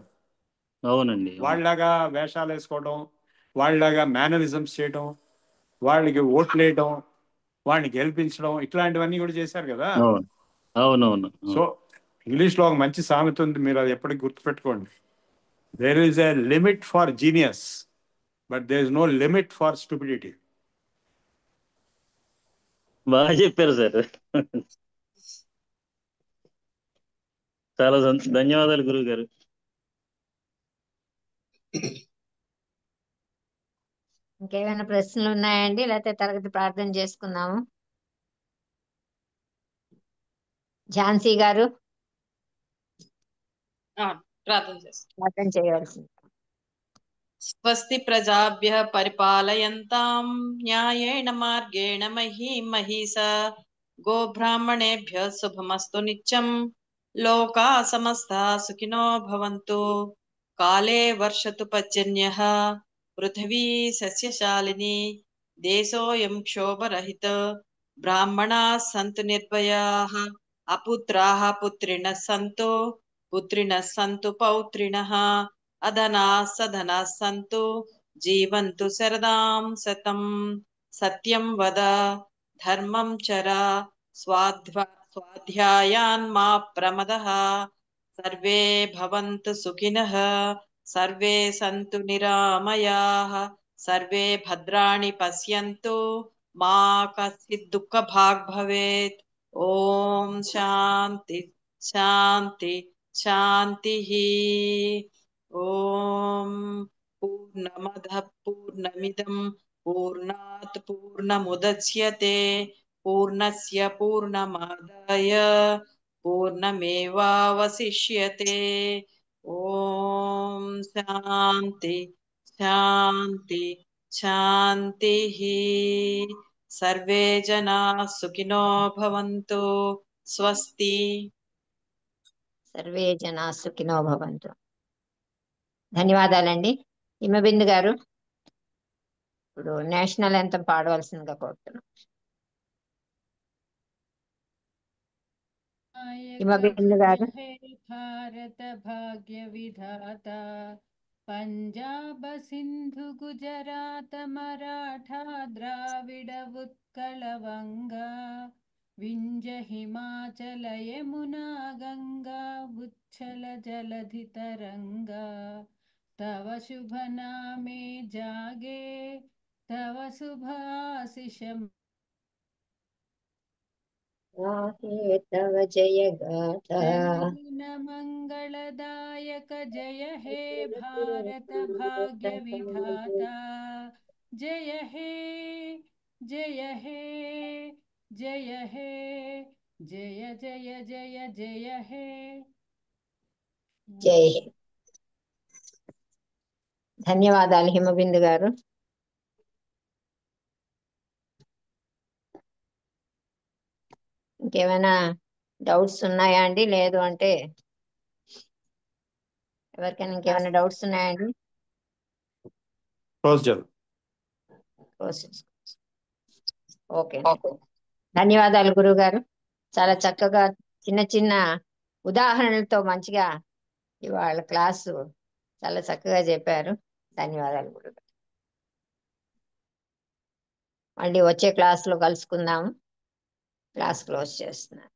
అవునండి, అవును. వాళ్ళలాగా వేషాలు వేసుకోవడం, వాళ్ళలాగా మేనరిజమ్స్ చేయడం, వాళ్ళకి ఓట్లు వేయడం, వాడిని గెలిపించడం, ఇట్లాంటివన్నీ కూడా చేశారు కదా. అవును, అవునవును. సో ఇంగ్లీష్లో ఒక మంచి సామెత ఉంది, మీరు అది ఎప్పటికి గుర్తుపెట్టుకోండి. There is a limit for genius, but there is no limit for stupidity. బాగా చెప్పారు సార్. చాలా ధన్యవాదాలు గురువు గారు. ఇంకేమైనా ప్రశ్నలు ఉన్నాయండి, లేకపోతే తరగతి ప్రార్థన చేసుకుందాము? ఝాన్సీ గారు ప్రార్థన చేస్తాం. ప్రార్థన చేయవలసింది. స్వస్తి ప్రజాభ్యః పరిపాలయంతాం న్యాయేణ మార్గేణ మహీసా గోబ్రాహ్మణేభ్యः శుభమస్తు నిత్యం. లోకా సమస్తా సుఖినో భవంతు. కాలే వర్షతు పర్జన్యః పృథివీ సస్యశాలిని. దేశోऽयं క్షోభరహిత. బ్రాహ్మణాः సంతు నిర్భయాः. అపుత్రాः పుత్రిణः సంతు. పుత్రిణः సంతు పౌత్రిణः. అధనాः సధనాः సంతు. జీవంతు శరదాం శతం. సత్యం వద, ధర్మం చర, స్వాధ్యాయాన్ మా ప్రమదః. సర్వే భవంతు సుఖినః సర్వే సంతు నిరామయాః సర్వే భద్రాణి పశ్యంతు మా కశ్చిత్ దుఃఖభాగ్ భవేత్. ఓం శాంతి శాంతి శాంతిః. ఓం పూర్ణమదః పూర్ణమిదం పూర్ణాత్ పూర్ణముదచ్యతే పూర్ణస్య పూర్ణమాదాయ పూర్ణమేవావశిష్యతే. ఓం శాంతి శాంతి శాంతిః. సర్వే జనాః సుఖినో భవంతు. స్వస్తి. సర్వే జనా సుఖినో భవంతు. ధన్యవాదాలండి. హిమబిందు గారు ఇప్పుడు నేషనల్ యాంథమ్ పాడవలసిందిగా కోరుతున్నాం. హిమబిందు గారు. హే భారత భాగ్య విధాత పంజాబ సింధు గుజరాత మరాఠా ద్రావిడ ఉత్కళ వంగ వింజ హిమాచల యమునా గంగా ఉచ్ఛల జలధి తరంగా తవ శుభ నామే జాగే తవ శుభాశిషం తవ జయ గాథ जनगण मंगलदायक जय हे भारत भाग्य विधाता जय हे जय हे जय हे जय जय जय जय हे. జై హింద్. ధన్యవాదాలు హిమబిందు గారు. ఇంకేమైనా డౌట్స్ ఉన్నాయా అండి? లేదు అంటే ఎవరికైనా ఇంకేమైనా డౌట్స్ ఉన్నాయండి? క్లోజ్ చేద్దాం. ఓకే, ధన్యవాదాలు గురువు గారు. చాలా చక్కగా చిన్న చిన్న ఉదాహరణలతో మంచిగా ఇవాళ క్లాసు చాలా చక్కగా చెప్పారు. ధన్యవాదాలు గురువు గారు. మళ్ళీ వచ్చే క్లాస్లో కలుసుకుందాము. క్లాస్ క్లోజ్ చేస్తున్నాను.